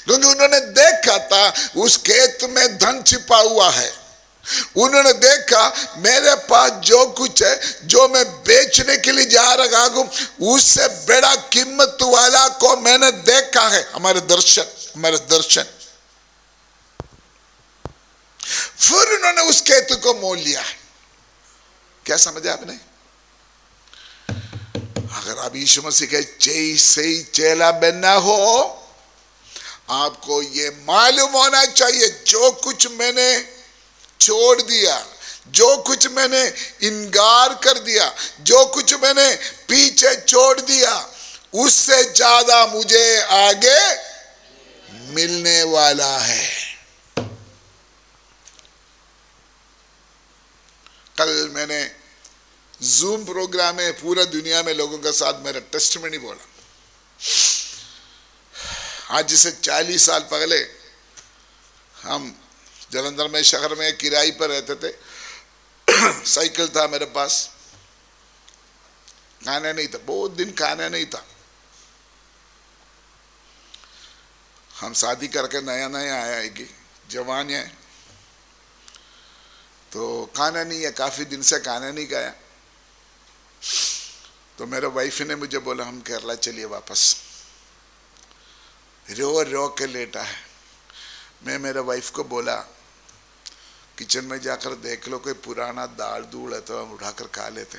क्योंकि उन्होंने देखा था उस खेत में धन छिपा हुआ है। उन्होंने देखा मेरे पास जो कुछ है, जो मैं बेचने के लिए जा रहा हूं, उससे बड़ा कीमत वाला को मैंने देखा है। हमारे दर्शन। फिर उन्होंने उस खेत को मोल लिया। क्या समझा आपने? अगर आप यीशु मसीह के सही चेला बनना हो, आपको ये मालूम होना चाहिए जो कुछ मैंने छोड़ दिया, जो कुछ मैंने इनकार कर दिया, जो कुछ मैंने पीछे छोड़ दिया, उससे ज्यादा मुझे आगे मिलने वाला है। कल मैंने जूम प्रोग्राम में पूरा दुनिया में लोगों के साथ मेरा टेस्टिमनी बोला। आज से 40 साल पहले हम जलंधर में शहर में किराए पर रहते थे। साइकिल था मेरे पास, खाना नहीं था, बहुत दिन खाना नहीं था। हम शादी करके नया नया आया है कि जवान है, तो खाना नहीं है, काफी दिन से खाना नहीं खाया। तो मेरे वाइफ ने मुझे बोला हम केरला चलिए वापस। रो रो के लेटा है। मैं मेरे वाइफ को बोला किचन में जाकर देख लो कोई पुराना दाल दूल है तो हम उठाकर खा लेते।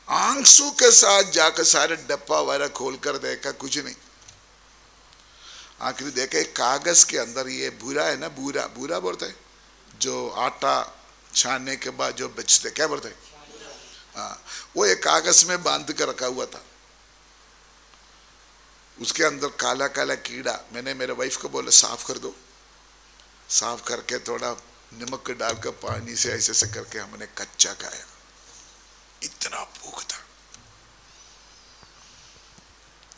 आंसू के साथ जाकर सारे डब्बा वगैरह खोल कर देखा, कुछ नहीं। आखिरी देखा एक कागज के अंदर, ये भूरा है ना, भूरा भूरा बोलते हैं जो आटा छानने के बाद जो बचते, क्या बोलते हैं? हाँ, वो एक कागज में बांध कर रखा हुआ था। उसके अंदर काला काला कीड़ा। मैंने मेरे वाइफ को बोला साफ कर दो। साफ करके थोड़ा नमक डालकर पानी से ऐसे से करके हमने कच्चा खाया। इतना भूख था।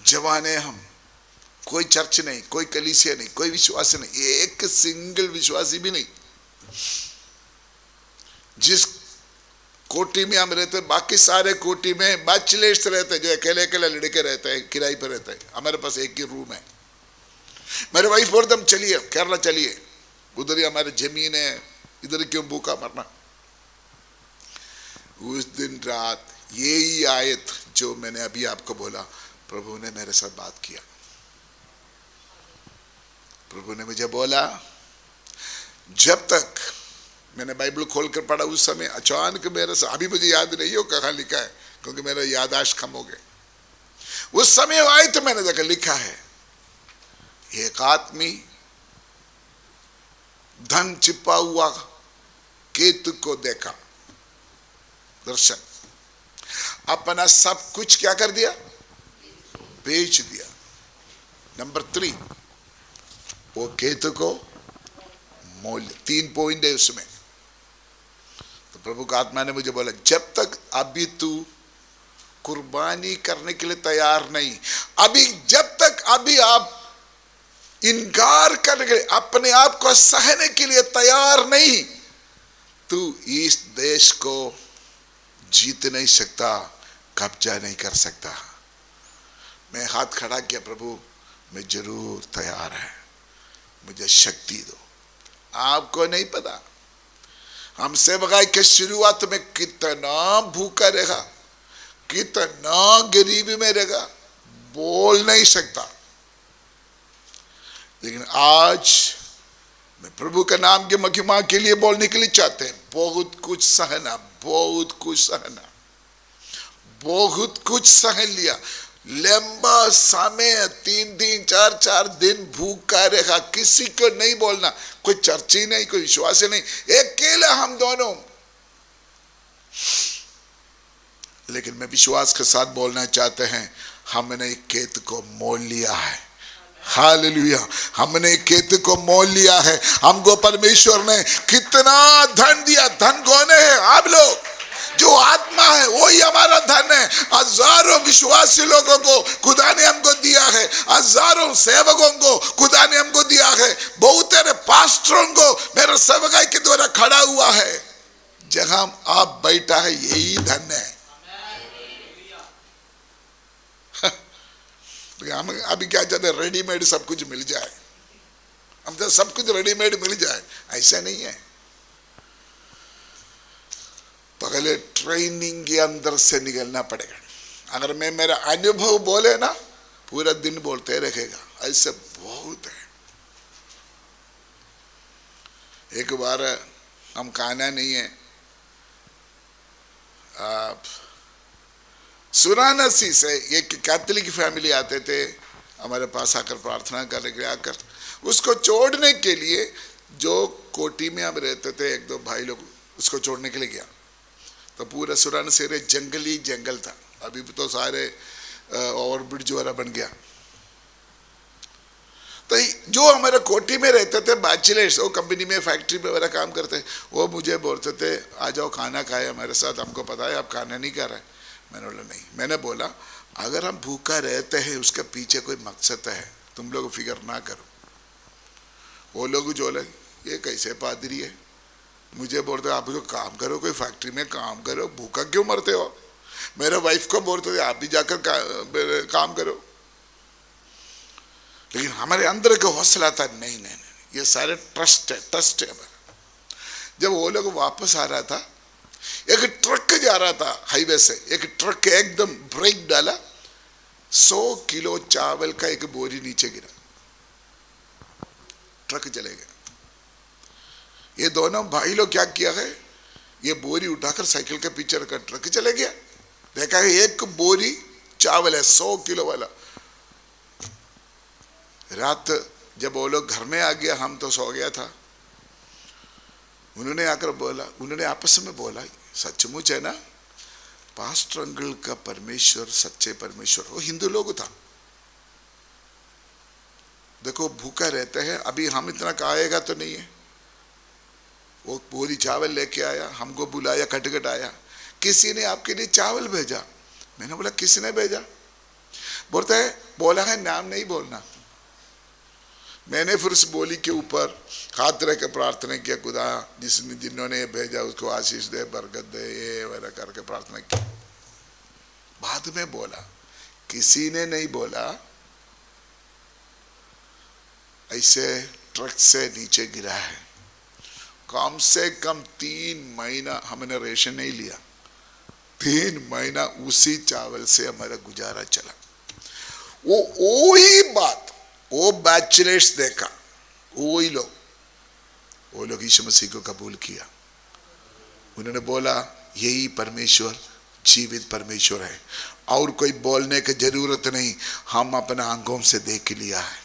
जवान है हम, कोई चर्च नहीं, कोई कलीसिया नहीं, कोई विश्वास नहीं, एक सिंगल विश्वासी भी नहीं। जिस कोठी में हम रहते, बाकी सारे कोठी में बैचलर्स रहते, जो अकेले अकेले लड़के रहते हैं, किराए पर रहते हैं। हमारे पास एक ही रूम है। मेरे वाइफ बोलते हम चलिए केरला चलिए, उधर ही हमारे जमीन है, इधर क्यों भूखा मरना। उस दिन रात यही आयत जो मैंने अभी आपको बोला, प्रभु ने मेरे साथ बात किया। प्रभु ने मुझे बोला, जब तक मैंने बाइबल खोलकर पढ़ा उस समय अचानक मेरे से, अभी मुझे याद नहीं हो कहाँ लिखा है क्योंकि मेरा याददाश्त कम हो गए। उस समय आए तो मैंने देखा लिखा है, एक आदमी धन छिपा हुआ केतु को देखा, दर्शन, अपना सब कुछ क्या कर दिया, बेच दिया। नंबर 3, वो खेत को मोल। 3 पॉइंट है उसमें। तो प्रभु का आत्मा ने मुझे बोला, जब तक अभी तू कुर्बानी करने के लिए तैयार नहीं, अभी जब तक अभी आप इनकार करने के लिए, अपने आप को सहने के लिए तैयार नहीं, तू इस देश को जीत नहीं सकता, कब्जा नहीं कर सकता। मैं हाथ खड़ा किया, प्रभु मैं जरूर तैयार है, मुझे शक्ति दो। आपको नहीं पता हम सेवकाई के शुरुआत में कितना भूखा रहेगा, कितना गरीबी में रहेगा, बोल नहीं सकता। लेकिन आज मैं प्रभु के नाम की महिमा के लिए बोलने के लिए चाहते हैं, बहुत कुछ सहना, बहुत कुछ सहना, बहुत कुछ सहन लिया। लंबा समय 3 दिन 4 दिन भूखा रहेगा, किसी को नहीं बोलना, कोई चर्चा नहीं, कोई विश्वास नहीं, अकेले हम दोनों। लेकिन मैं विश्वास के साथ बोलना चाहते हैं, हमने खेत को मोल लिया है। हालेलुया, हमने खेत को मोल लिया है। हमको परमेश्वर ने कितना धन दिया। धन कौन है? आप लोग। जो आत्मा है वही हमारा धन है। हजारों विश्वासी लोगों को खुदा ने हमको दिया है, हजारों सेवकों को खुदा ने हमको दिया है, बहुत सारे पास्टरों को मेरे सेवकाई के द्वारा खड़ा हुआ है। जहां आप बैठा है यही धन है। हम अभी क्या चाहते हैं, रेडीमेड सब कुछ मिल जाए, हम तो सब कुछ रेडीमेड मिल जाए, ऐसा नहीं है। पहले ट्रेनिंग के अंदर से निकलना पड़ेगा। अगर मैं मेरा अनुभव बोले ना, पूरा दिन बोलते रहेगा, ऐसे बहुत है। एक बार हम खाना नहीं है, आप सुरानसी से एक कैथोलिक फैमिली आते थे हमारे पास आकर प्रार्थना करने के लिए। आकर उसको छोड़ने के लिए, जो कोठी में हम रहते थे, 1-2 भाई लोग उसको छोड़ने के लिए गया। तो पूरा सुरानसी रे जंगली जंगल था। अभी तो सारे ओवर ब्रिज वाला बन गया। तो जो हमारे कोठी में रहते थे बैचलर्स, वो कंपनी में फैक्ट्री में वगैरह काम करते, वो मुझे बोलते थे, आ जाओ खाना खाए हमारे साथ, हमको पता है आप खाना नहीं खा रहे। मैंने बोला नहीं। मैंने बोला अगर हम भूखा रहते हैं उसके पीछे कोई मकसद है, तुम लोग फिक्र ना करो। वो लोग जो लगे, ये कैसे पादरी है, मुझे बोलते आप जो काम करो, कोई फैक्ट्री में काम करो, भूखा क्यों मरते हो। मेरे वाइफ को बोलते थे आप भी जाकर काम करो। लेकिन हमारे अंदर का हौसला था, नहीं नहीं नहीं, ये सारे ट्रस्ट है हमारा। जब वो लोग वापस आ रहा था, एक ट्रक जा रहा था हाईवे से, एक ट्रक एकदम ब्रेक डाला, 100 किलो चावल का एक बोरी नीचे गिरा, ट्रक चले गया। ये दोनों भाई लोग क्या किया है, ये बोरी उठाकर साइकिल के पीछे रखा, ट्रक चले गया। देखा है एक बोरी चावल है 100 किलो वाला। रात जब वो लोग घर में आ गया, हम तो सो गया था, उन्होंने आकर बोला, उन्होंने आपस में बोला, सचमुच है ना, पास्टर अंकल का परमेश्वर सच्चे परमेश्वर। वो हिंदू लोग था। देखो भूखा रहते हैं, अभी हम इतना खाएगा तो नहीं है। वो बोरी चावल लेके आया, हमको बुलाया, खटखट आया, किसी ने आपके लिए चावल भेजा। मैंने बोला किसने भेजा? बोलता है, बोला है नाम नहीं बोलना। मैंने फिर उस बोली के ऊपर हाथ रख के प्रार्थना किया, खुदा जिन्होंने भेजा उसको आशीष दे, बरकत दे, ये वगैरह करके प्रार्थना की। बाद में बोला, किसी ने नहीं बोला, ऐसे ट्रक से नीचे गिरा है। कम से कम 3 महीना हमने रेशन नहीं लिया, 3 महीना उसी चावल से हमारा गुजारा चला। वही बात वो बैचलर्स देखा, वो लोग यीशु मसीह को कबूल किया। उन्होंने बोला यही परमेश्वर जीवित परमेश्वर है, और कोई बोलने की जरूरत नहीं, हम अपने आंखों से देख लिया है,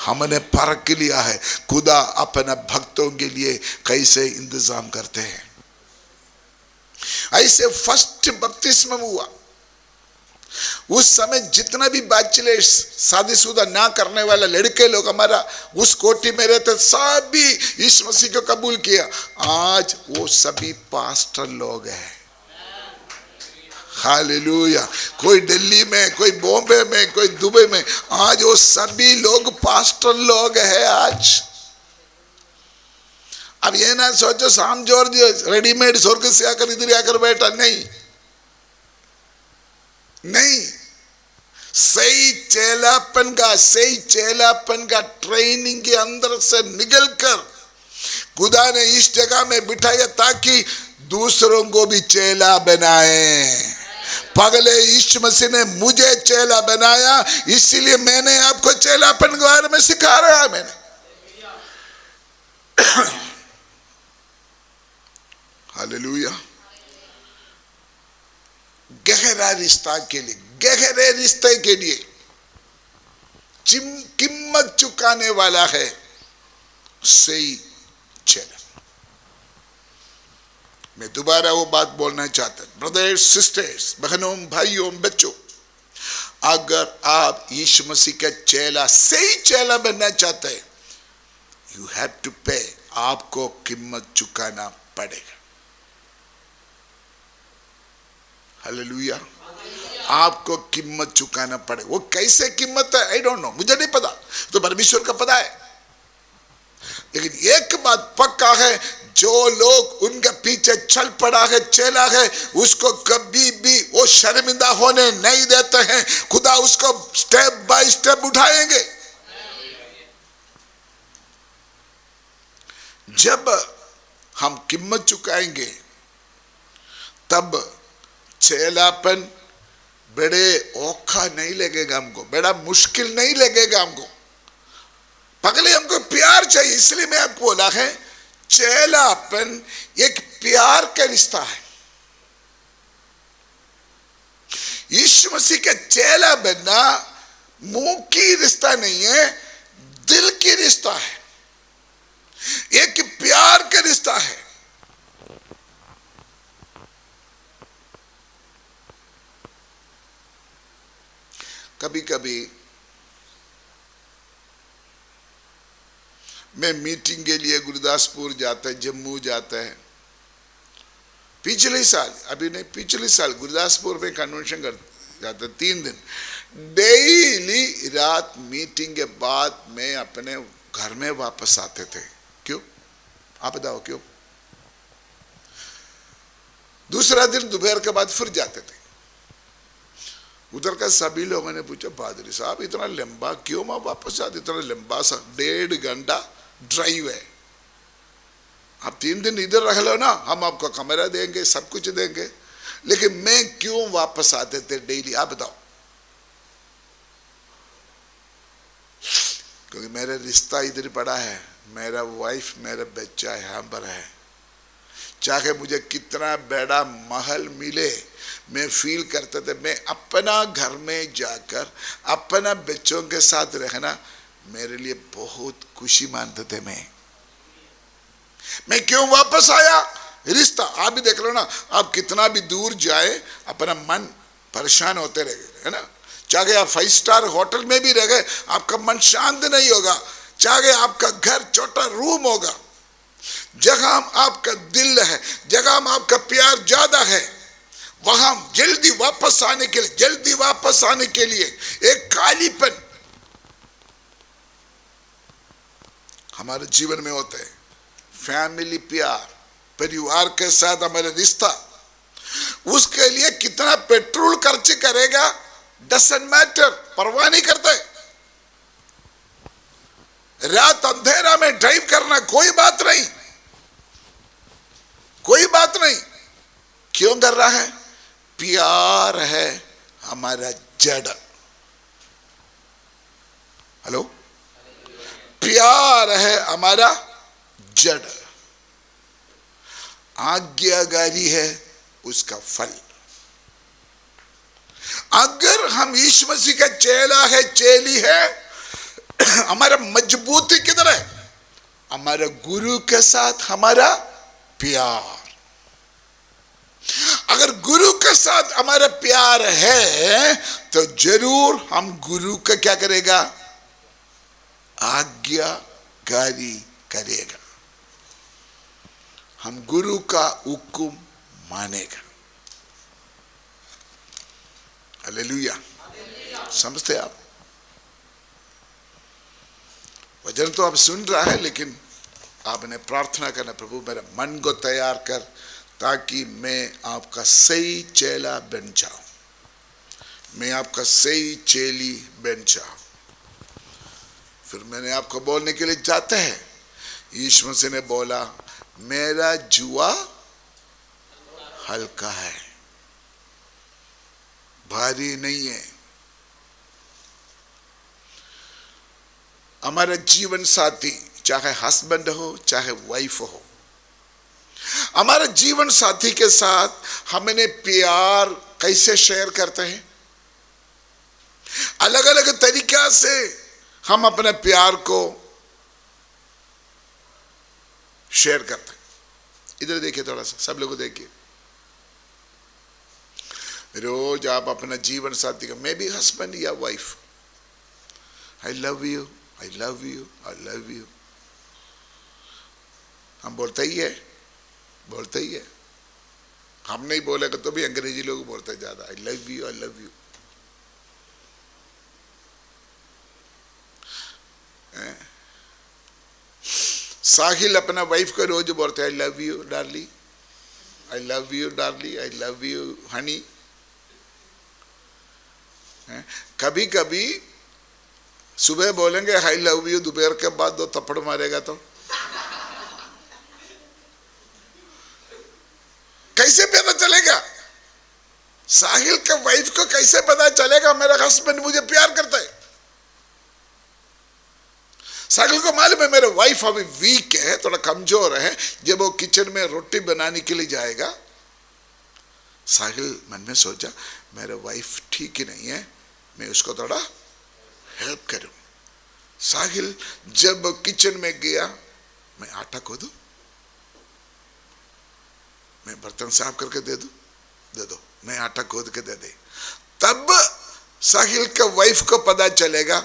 हमने परख लिया है खुदा अपने भक्तों के लिए कैसे इंतजाम करते हैं। ऐसे फर्स्ट बपतिस्मा हुआ, उस समय जितना भी बैचलर्स, शादीशुदा ना करने वाला लड़के लोग हमारा उस कोठी में रहते, सभी यीशु मसीह को कबूल किया। आज वो सभी पास्टर लोग हैं। हालेलुया। कोई दिल्ली में, कोई बॉम्बे में, कोई दुबई में, आज वो सभी लोग पास्टर लोग हैं आज। अब ये ना सोचो शाम जॉर्ज रेडीमेड स्वर्ग से आकर इधर आकर बैठा, नहीं नहीं। सही चेलापन का ट्रेनिंग के अंदर से निकलकर खुदा ने इस जगह में बिठाया ताकि दूसरों को भी चेला बनाए। पगले यीशु मसीह ने मुझे चेला बनाया, इसीलिए मैंने आपको चेलापन के बारे में सिखा रहा है। मैंने हालेलुया। गहरा रिश्ता के लिए, गहरे रिश्ते के लिए कीमत चुकाने वाला है सही चेला। मैं दोबारा वो बात बोलना चाहता हूं, ब्रदर्स सिस्टर्स, बहनों भाइयों बच्चों, अगर आप यीशु मसीह का चेला, सही चेला बनना चाहते हैं, यू हैव टू पे, आपको कीमत चुकाना पड़ेगा। हालेलुया। आपको कीमत चुकाना पड़ेगा। वो कैसे कीमत है आई डोंट नो, मुझे नहीं पता, तो परमेश्वर का पता है। लेकिन एक बात पक्का है, जो लोग उनके पीछे चल पड़ा है, चेला है, उसको कभी भी वो शर्मिंदा होने नहीं देते हैं। खुदा उसको स्टेप बाय स्टेप उठाएंगे। जब हम कीमत चुकाएंगे तब चेलापन बड़े औखा नहीं लगेगा हमको, बड़ा मुश्किल नहीं लगेगा हमको। पगले हमको प्यार चाहिए, इसलिए मैं आपको बोला है चेलापन एक प्यार का रिश्ता है। यीशु मसीह का चेला बनना मुंह की रिश्ता नहीं है, दिल की रिश्ता है, एक प्यार का रिश्ता है। कभी कभी मैं मीटिंग के लिए गुरदासपुर जाता है, जम्मू जाता है। पिछले साल, अभी नहीं, पिछले साल गुरदासपुर में कन्वेंशन कर जाता है 3 दिन। डेली रात मीटिंग के बाद मैं अपने घर में वापस आते थे। क्यों? आप बताओ क्यों? दूसरा दिन दोपहर के बाद फिर जाते थे। उधर का सभी लोगों ने पूछा, पादरी साहब इतना लंबा क्यों मैं वापस आते? इतना लंबा सा 1.5 घंटा ड्राइव है, आप 3 दिन इधर रख लो ना, हम आपको कमरा देंगे, सब कुछ देंगे। लेकिन मैं क्यों वापस आते थे डेली? आप बताओ। क्योंकि मेरा रिश्ता इधर पड़ा है, मेरा वाइफ, मेरा बच्चा यहाँ पर है। चाहे मुझे कितना बड़ा महल मिले, मैं फील करता था मैं अपना घर में जाकर अपना बच्चों के साथ रहना मेरे लिए बहुत खुशी मानते थे। मैं क्यों वापस आया? रिश्ता। आप भी देख लो ना, आप कितना भी दूर जाए अपना मन परेशान होते रहेगा, है ना। चाहे आप 5 स्टार होटल में भी रह गए, आपका मन शांत नहीं होगा। चाहे आपका घर छोटा रूम होगा, जहां आपका दिल है, जहां आपका प्यार ज्यादा है, वहां जल्दी वापस आने के लिए एक खालीपन हमारे जीवन में होता है। फैमिली प्यार, परिवार के साथ हमारा रिश्ता, उसके लिए कितना पेट्रोल खर्च करेगा डजंट मैटर, परवाह नहीं करते। रात अंधेरा में ड्राइव करना कोई बात नहीं, कोई बात नहीं। क्यों कर रहा है? प्यार है हमारा जड़। हेलो, प्यार है हमारा जड़, आज्ञाकारी है उसका फल। अगर हम यीशु मसीह का चेला है, चेली है, हमारा मजबूती किधर है? हमारा गुरु के साथ हमारा प्यार। अगर गुरु के साथ हमारा प्यार है तो जरूर हम गुरु का क्या करेगा, आज्ञाकारी करेगा, हम गुरु का हुक्म मानेगा। हालेलुया, समझते आप? वचन तो आप सुन रहा है, लेकिन आपने प्रार्थना करना, प्रभु मेरे मन को तैयार कर ताकि मैं आपका सही चेला बन जाऊं, मैं आपका सही चेली बन जाऊं। फिर मैंने आपको बोलने के लिए जाते हैं, यीशु मसीह ने बोला मेरा जुआ हल्का है, भारी नहीं है। हमारा जीवन साथी चाहे हस्बैंड हो चाहे वाइफ हो, हमारे जीवन साथी के साथ हमने प्यार कैसे शेयर करते हैं? अलग अलग तरीका से हम अपने प्यार को शेयर करते हैं। इधर देखिए, थोड़ा सा सब लोगों देखिए। रोज आप अपना जीवन साथी का, मे बी हस्बैंड या wife, I love you, I love you, I love you, हम बोलते ही है, बोलते ही है। हम नहीं बोलेगा तो भी अंग्रेजी लोग बोलते हैं ज्यादा, I love you, I love you. Sahil अपना वाइफ को रोज बोलते हैं I love you darling, I love you darling, I love you honey. कभी कभी सुबह बोलेंगे आई लव यू, दोपहर के बाद 2 थप्पड़ मारेगा तो कैसे पता चलेगा? साहिल का वाइफ को कैसे पता चलेगा मेरा हस्बैंड मुझे प्यार करता है? साहिल को मालूम है मेरा वाइफ अभी वीक है, थोड़ा कमजोर है। जब वो किचन में रोटी बनाने के लिए जाएगा, साहिल मन में सोचा मेरा वाइफ ठीक ही नहीं है, मैं उसको थोड़ा हेल्प करूं। साहिल जब किचन में गया, मैं आटा खोदूं, मैं बर्तन साफ करके दे दो, मैं आटा खोद के दे दे। तब साहिल का वाइफ को पता चलेगा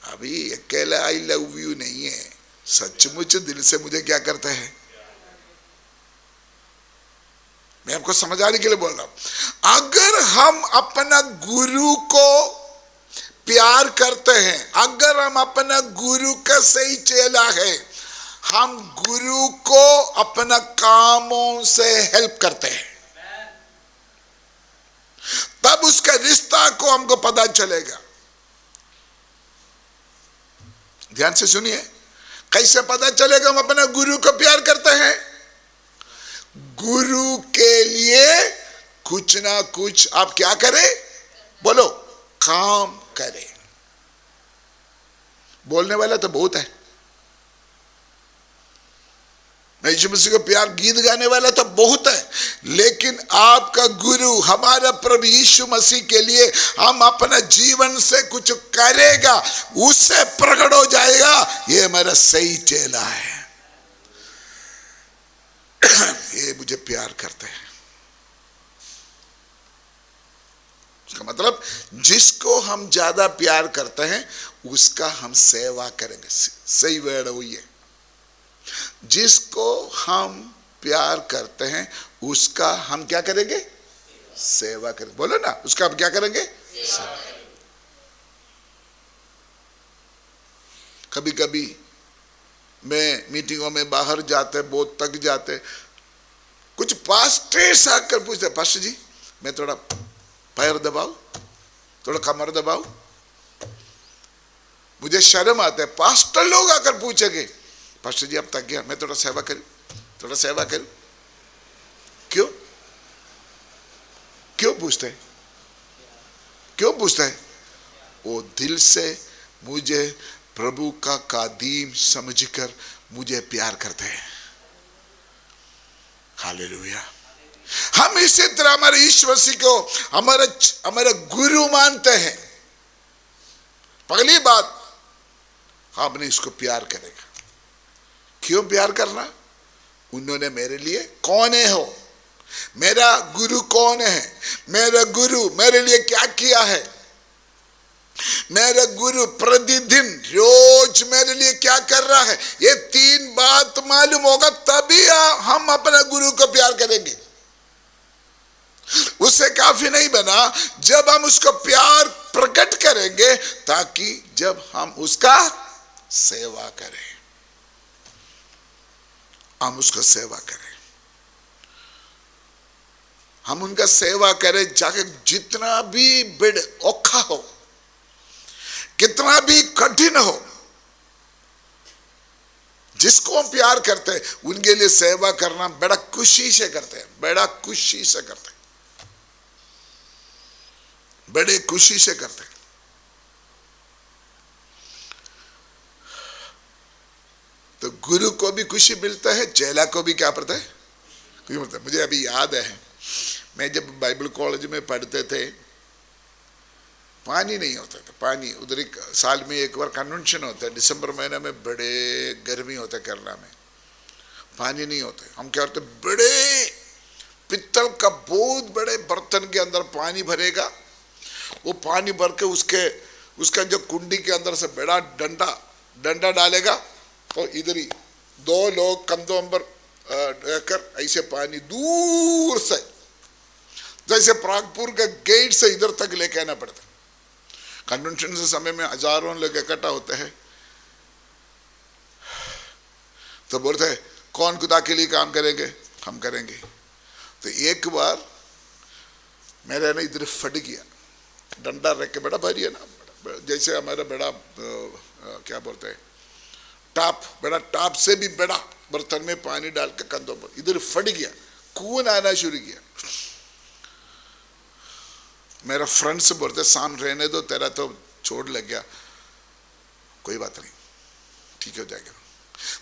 अभी अकेला आई लव यू नहीं है, सचमुच दिल से मुझे क्या करता है। मैं आपको समझाने के लिए बोल रहा हूं। अगर हम अपना गुरु को प्यार करते हैं, अगर हम अपना गुरु का सही चेला है, हम गुरु को अपना कामों से हेल्प करते हैं, तब उसका रिश्ता को हमको पता चलेगा। ध्यान से सुनिए, कैसे पता चलेगा हम अपना गुरु को प्यार करते हैं? गुरु के लिए कुछ ना कुछ आप क्या करें? बोलो, काम करें। बोलने वाला तो बहुत है, यीशु मसीह को प्यार गीत गाने वाला तो बहुत है, लेकिन आपका गुरु हमारा प्रभु यीशु मसीह के लिए हम अपना जीवन से कुछ करेगा, उससे प्रकट हो जाएगा ये हमारा सही चेला है, ये मुझे प्यार करते हैं। इसका मतलब जिसको हम ज्यादा प्यार करते हैं उसका हम सेवा करेंगे। सही वर्ड वही है, जिसको हम प्यार करते हैं उसका हम क्या करेंगे? सेवा करेंगे। बोलो ना, उसका हम क्या करेंगे? सेवा। कभी कभी मैं मीटिंगों में बाहर जाते बहुत थक जाते, कुछ पास्टर्स आकर पूछते, पास्टर जी मैं थोड़ा पैर दबाऊं, थोड़ा कमर दबाऊं। मुझे शर्म आता है, पास्टर लोग आकर पूछेंगे पास्टर जी आप थक गया, मैं थोड़ा सेवा करूं, थोड़ा सेवा करूं। क्यों क्यों पूछते हैं? क्यों पूछते हैं? वो दिल से मुझे प्रभु का कादीम समझकर मुझे प्यार करते हैं। हालेलुया। हम इसी तरह हमारे ईश्वर मसीह को हमारा गुरु मानते हैं। पहली बात, आपने इसको प्यार करेगा। क्यों प्यार करना? उन्होंने मेरे लिए कौन है हो, मेरा गुरु कौन है, मेरा गुरु मेरे लिए क्या किया है, मेरा गुरु प्रतिदिन रोज मेरे लिए क्या कर रहा है, ये तीन बात मालूम होगा तभी हम अपने गुरु को प्यार करेंगे। उससे काफी नहीं बना, जब हम उसको प्यार प्रकट करेंगे ताकि जब हम उसका सेवा करें, हम उसको सेवा करें, हम उनका सेवा करें, चाहे जितना भी बड़े औखा हो, कितना भी कठिन हो, जिसको हम प्यार करते हैं उनके लिए सेवा करना बड़ा खुशी से करते हैं, बड़ा खुशी से करते हैं, बड़े खुशी से करते हैं। तो गुरु को भी खुशी मिलता है, चेला को भी क्या पड़ता है, खुशी मिलता है। मुझे अभी याद है, मैं जब बाइबल कॉलेज में पढ़ते थे, पानी नहीं होता था, पानी उधर एक साल में एक बार कन्वेंशन होता है, दिसंबर महीने में बड़े गर्मी होता है केरला में, पानी नहीं होते। हम क्या करते, बड़े पित्तल का बहुत बड़े बर्तन के अंदर पानी भरेगा, वो पानी भर के उसका जो कुंडी के अंदर से बड़ा डंडा डालेगा, और इधर ही दो लोग कंधों पर रखकर ऐसे पानी दूर से, जैसे प्रागपुर का गेट से इधर तक लेके आना पड़ता। कन्वेंशन से समय में हजारों लोग इकट्ठा होते हैं, तो बोलते हैं कौन खुदा के लिए काम करेंगे, हम करेंगे। तो एक बार मेरे ना इधर फट गया, डंडा रख के, बड़ा भारी है ना, जैसे हमारा बड़ा क्या बोलते हैं टाप, बड़ा टाप से भी बड़ा बर्तन में पानी डाल के कंधों पर, इधर फट गया, खून आना शुरू किया। मेरा फ्रेंड से बोलते शाम रहने दो, तेरा तो चोट लग गया, कोई बात नहीं, ठीक हो जाएगा।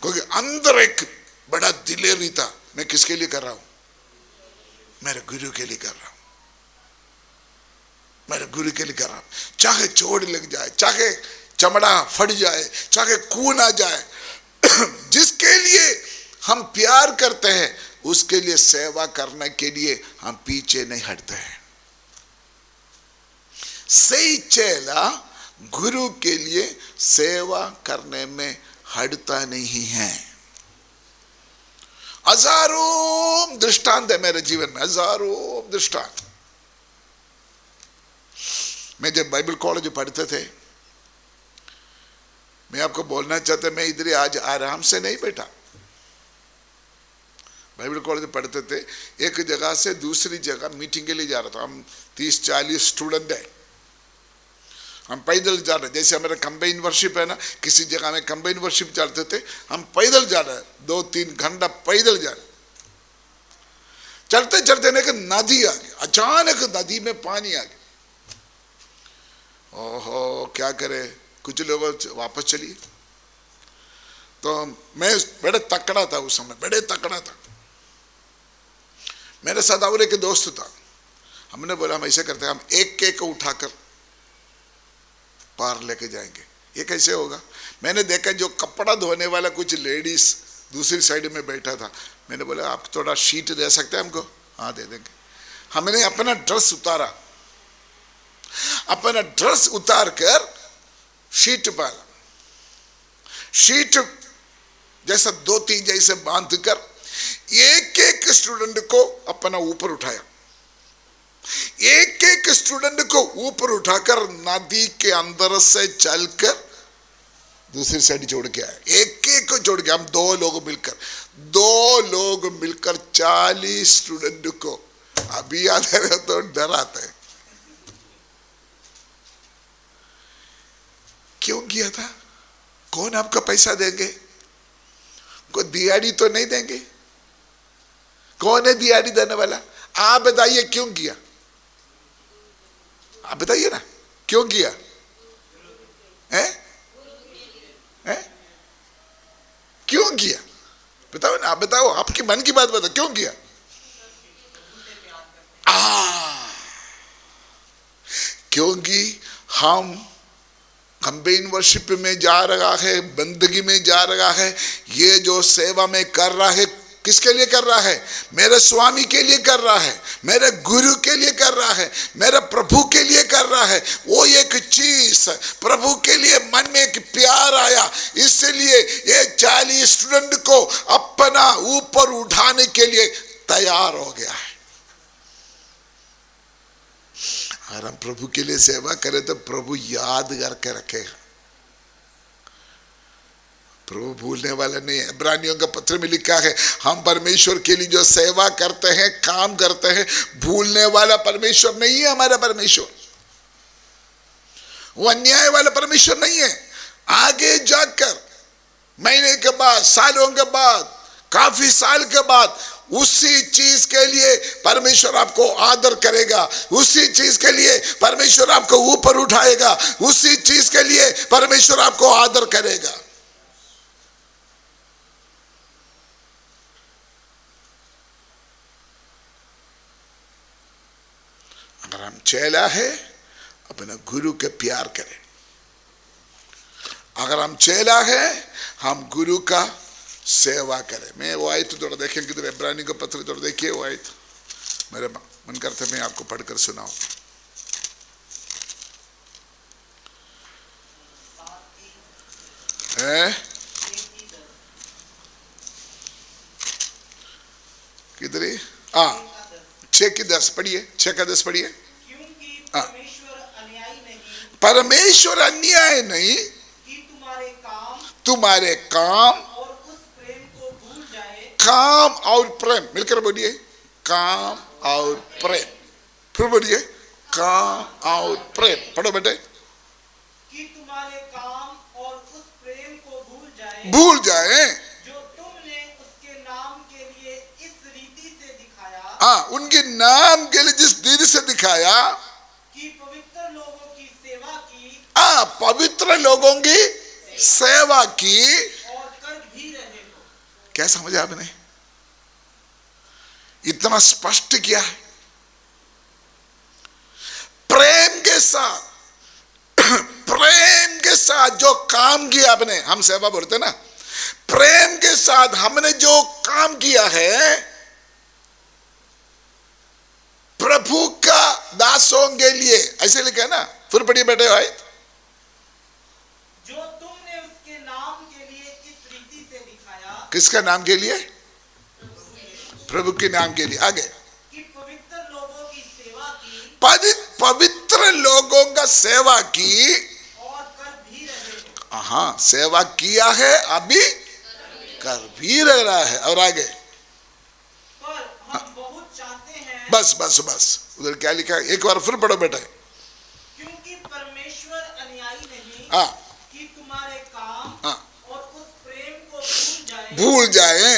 क्योंकि अंदर एक बड़ा दिलेरी था, मैं किसके लिए कर रहा हूं, मेरे गुरु के लिए कर रहा हूं, मेरे गुरु के लिए कर रहा हूं। चाहे चोट लग जाए, चाहे चमड़ा फट जाए, चाहे खून आ जाए, जिसके लिए हम प्यार करते हैं उसके लिए सेवा करने के लिए हम पीछे नहीं हटते हैं। सही चेला गुरु के लिए सेवा करने में हटता नहीं है। हजारों दृष्टांत है मेरे जीवन में, हजारों दृष्टांत। मैं जब बाइबल कॉलेज पढ़ते थे, मैं आपको बोलना चाहता, मैं इधर आज आराम से नहीं बैठा। बाइबल कॉलेज पढ़ते थे, एक जगह से दूसरी जगह मीटिंग के लिए जा रहा था, हम 30-40 स्टूडेंट है, हम पैदल जा रहे, जैसे हमारा कंबाइन वर्शिप है ना, किसी जगह में कंबाइन वर्शिप चलते थे, हम पैदल जा रहे, 2-3 घंटा पैदल जा रहे। चलते चलते एक नदी आ गई, अचानक नदी में पानी आ गया। ओहो क्या करे, कुछ लोग वापस चलिए। तो मैं बड़े तकड़ा था उस समय, बड़े तकड़ा था। मेरे साथ और एक दोस्त था, हमने बोला हम ऐसे करते हैं, हम एक एक को उठाकर पार लेके जाएंगे। ये कैसे होगा? मैंने देखा जो कपड़ा धोने वाला कुछ लेडीज दूसरी साइड में बैठा था, मैंने बोला आप थोड़ा शीट दे सकते हैं हमको? हाँ दे देंगे। हमने अपना ड्रेस उतारा, अपना ड्रेस उतार कर शीट पाला, शीट जैसा 2-3 जैसे बांध कर एक एक स्टूडेंट को अपना ऊपर उठाया, एक एक स्टूडेंट को ऊपर उठाकर नदी के अंदर से चलकर दूसरी साइड जोड़ के आए। एक एक को जोड़ के हम 2 लोग मिलकर 40 स्टूडेंट को, अभी याद है तो डर आता है। क्यों किया था? कौन आपका पैसा देंगे? कोई दिहाड़ी तो नहीं देंगे? कौन है दिहाड़ी देने वाला? आप बताइए क्यों किया? आप बताइए ना क्यों किया है? क्यों किया? बताओ ना, आप बताओ, आपके मन की बात बताओ, क्यों किया? क्योंकि हम कंबाइन वर्शिप में जा रहा है, बंदगी में जा रहा है, ये जो सेवा में कर रहा है किसके लिए कर रहा है? मेरे स्वामी के लिए कर रहा है, मेरे गुरु के लिए कर रहा है, मेरे प्रभु के लिए कर रहा है। वो एक चीज प्रभु के लिए मन में एक प्यार आया, इसलिए ये 40 स्टूडेंट को अपना ऊपर उठाने के लिए तैयार हो गया है। अगर हम प्रभु के लिए सेवा करें तो प्रभु याद करके रखेगा। प्रभु भूलने वाला नहीं है। इब्रानियों का पत्र में लिखा है, हम परमेश्वर के लिए जो सेवा करते हैं, काम करते हैं, भूलने वाला परमेश्वर नहीं है हमारा परमेश्वर। वो अन्याय वाला परमेश्वर नहीं है। आगे जाकर महीने के बाद, सालों के बाद, काफी साल के बाद उसी चीज के लिए परमेश्वर आपको आदर करेगा, उसी चीज के लिए परमेश्वर आपको ऊपर उठाएगा, उसी चीज के लिए परमेश्वर आपको आदर करेगा। अगर हम चेला है, अपने गुरु के प्यार करें। अगर हम चेला है, हम गुरु का सेवा करें। मैं वो आयत थोड़ा देखें किधर, इब्रानी का पत्र थोड़ा देखिए। वो आयत मेरे मन करता है मैं आपको पढ़कर सुनाऊं। किधर है? 6 की 10 पढ़िए, 6 का 10 पढ़िए। क्योंकि परमेश्वर अन्यायी नहीं, परमेश्वर अन्याय नहीं कि तुम्हारे काम और उस प्रेम को भूल जाए। काम और प्रेम मिलकर बोलिए, काम और प्रेम। फिर बोलिए, काम और प्रेम। पढ़ो बेटे। कि तुम्हारे काम और उस प्रेम को भूल जाए जो तुमने उसके नाम के लिए इस रीति से दिखाया। उनके नाम के लिए जिस रीति से दिखाया, कि पवित्र लोगों की सेवा की, पवित्र लोगों की सेवा की, और कर भी रहे हो। क्या समझा आपने? इतना स्पष्ट किया है। प्रेम के साथ, प्रेम के साथ जो काम किया आपने, हम सेवा बोलते ना, प्रेम के साथ हमने जो काम किया है, प्रभु का दासों के लिए, ऐसे लिखा है ना। फिर पढ़िए बेटे भाई। जो तुमने उसके नाम के लिए इस रीति से दिखाया। किसका नाम के लिए? प्रभु के नाम के लिए। आगे, कि पवित्र लोगों की सेवा की, पवित्र लोगों का सेवा की, और कर भी रहे हो। हाँ, सेवा किया है, अभी कर भी रहा है। और आगे, पर हम बहुत चाहते हैं। बस बस बस, उधर क्या लिखा है? एक बार फिर पढ़ो बेटा। क्योंकि परमेश्वर अन्यायी नहीं, कि तुम्हारे काम और उस प्रेम को भूल जाए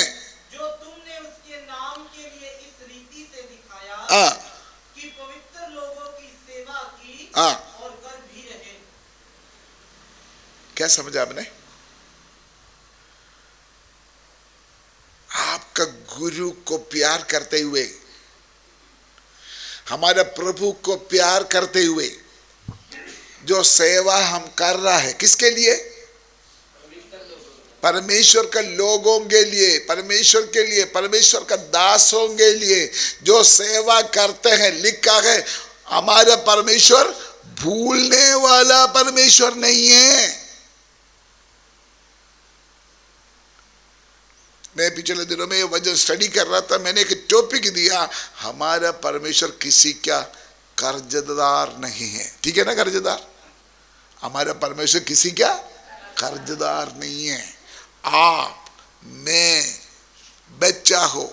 जो तुमने उसके नाम के लिए इस रीति से दिखाया। कि पवित्र लोगों की सेवा की, और कर भी रहे। क्या समझा आपने? आपका गुरु को प्यार करते हुए, हमारे प्रभु को प्यार करते हुए जो सेवा हम कर रहा है, किसके लिए? परमेश्वर के लोगों के लिए, परमेश्वर के लिए, परमेश्वर का दासों के लिए जो सेवा करते हैं। लिखा है, हमारा परमेश्वर भूलने वाला परमेश्वर नहीं है। मैं पिछले दिनों में ये वजन स्टडी कर रहा था, मैंने एक टॉपिक दिया, हमारा परमेश्वर किसी का कर्जदार नहीं है। ठीक है ना? कर्जदार, हमारा परमेश्वर किसी का कर्जदार नहीं है। आप, मैं, बच्चा हो,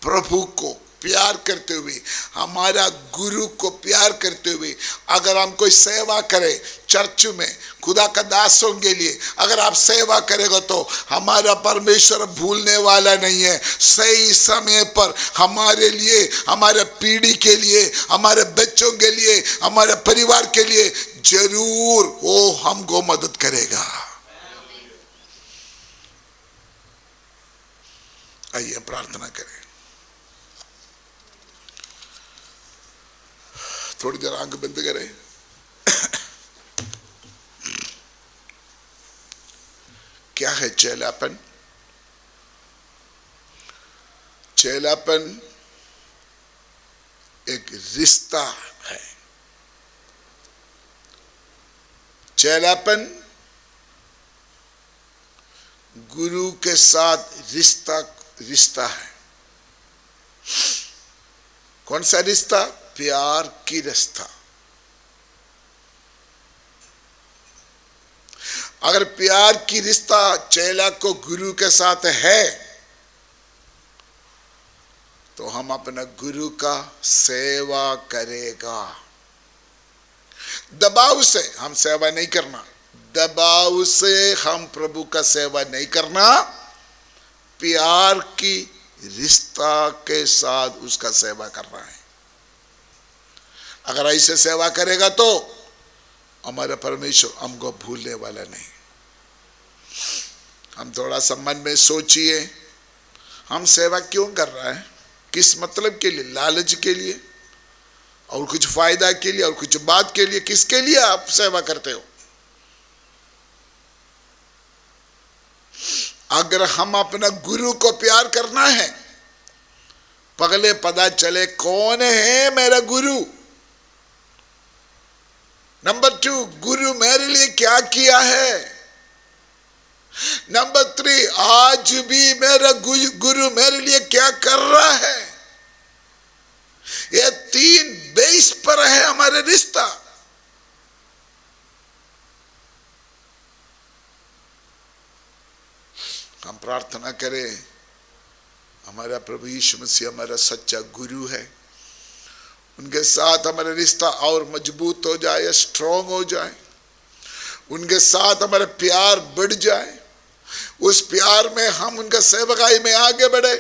प्रभु को प्यार करते हुए, हमारा गुरु को प्यार करते हुए, अगर हम कोई सेवा करें चर्च में, खुदा का दासों के लिए अगर आप सेवा करेगा, तो हमारा परमेश्वर भूलने वाला नहीं है। सही समय पर हमारे लिए, हमारे पीढ़ी के लिए, हमारे बच्चों के लिए, हमारे परिवार के लिए जरूर वो हमको मदद करेगा। आइए प्रार्थना करें। थोड़ी देर आंख बंद करें। क्या है चेलापन? चेलापन एक रिश्ता है। चेलापन गुरु के साथ रिश्ता है। कौन सा रिश्ता? प्यार की रिश्ता। अगर प्यार की रिश्ता चेला को गुरु के साथ है तो हम अपना गुरु का सेवा करेगा। दबाव से हम सेवा नहीं करना, दबाव से हम प्रभु का सेवा नहीं करना, प्यार की रिश्ता के साथ उसका सेवा करना है। अगर ऐसे सेवा करेगा तो हमारा परमेश्वर हमको भूलने वाला नहीं। हम थोड़ा सा मन में सोचिए, हम सेवा क्यों कर रहा है? किस मतलब के लिए? लालच के लिए और कुछ फायदा के लिए और कुछ बात के लिए? किसके लिए आप सेवा करते हो? अगर हम अपना गुरु को प्यार करना है, पहले पता चले कौन है मेरा गुरु। नंबर 2, गुरु मेरे लिए क्या किया है। नंबर 3, आज भी मेरा गुरु मेरे लिए क्या कर रहा है। ये 3 बेस पर है हमारा रिश्ता। हम प्रार्थना करें हमारा प्रभु यीशु मसीह हमारा सच्चा गुरु है, उनके साथ हमारा रिश्ता और मजबूत हो जाए, स्ट्रांग हो जाए, उनके साथ हमारा प्यार बढ़ जाए, उस प्यार में हम उनका सेवकाई में आगे बढ़े।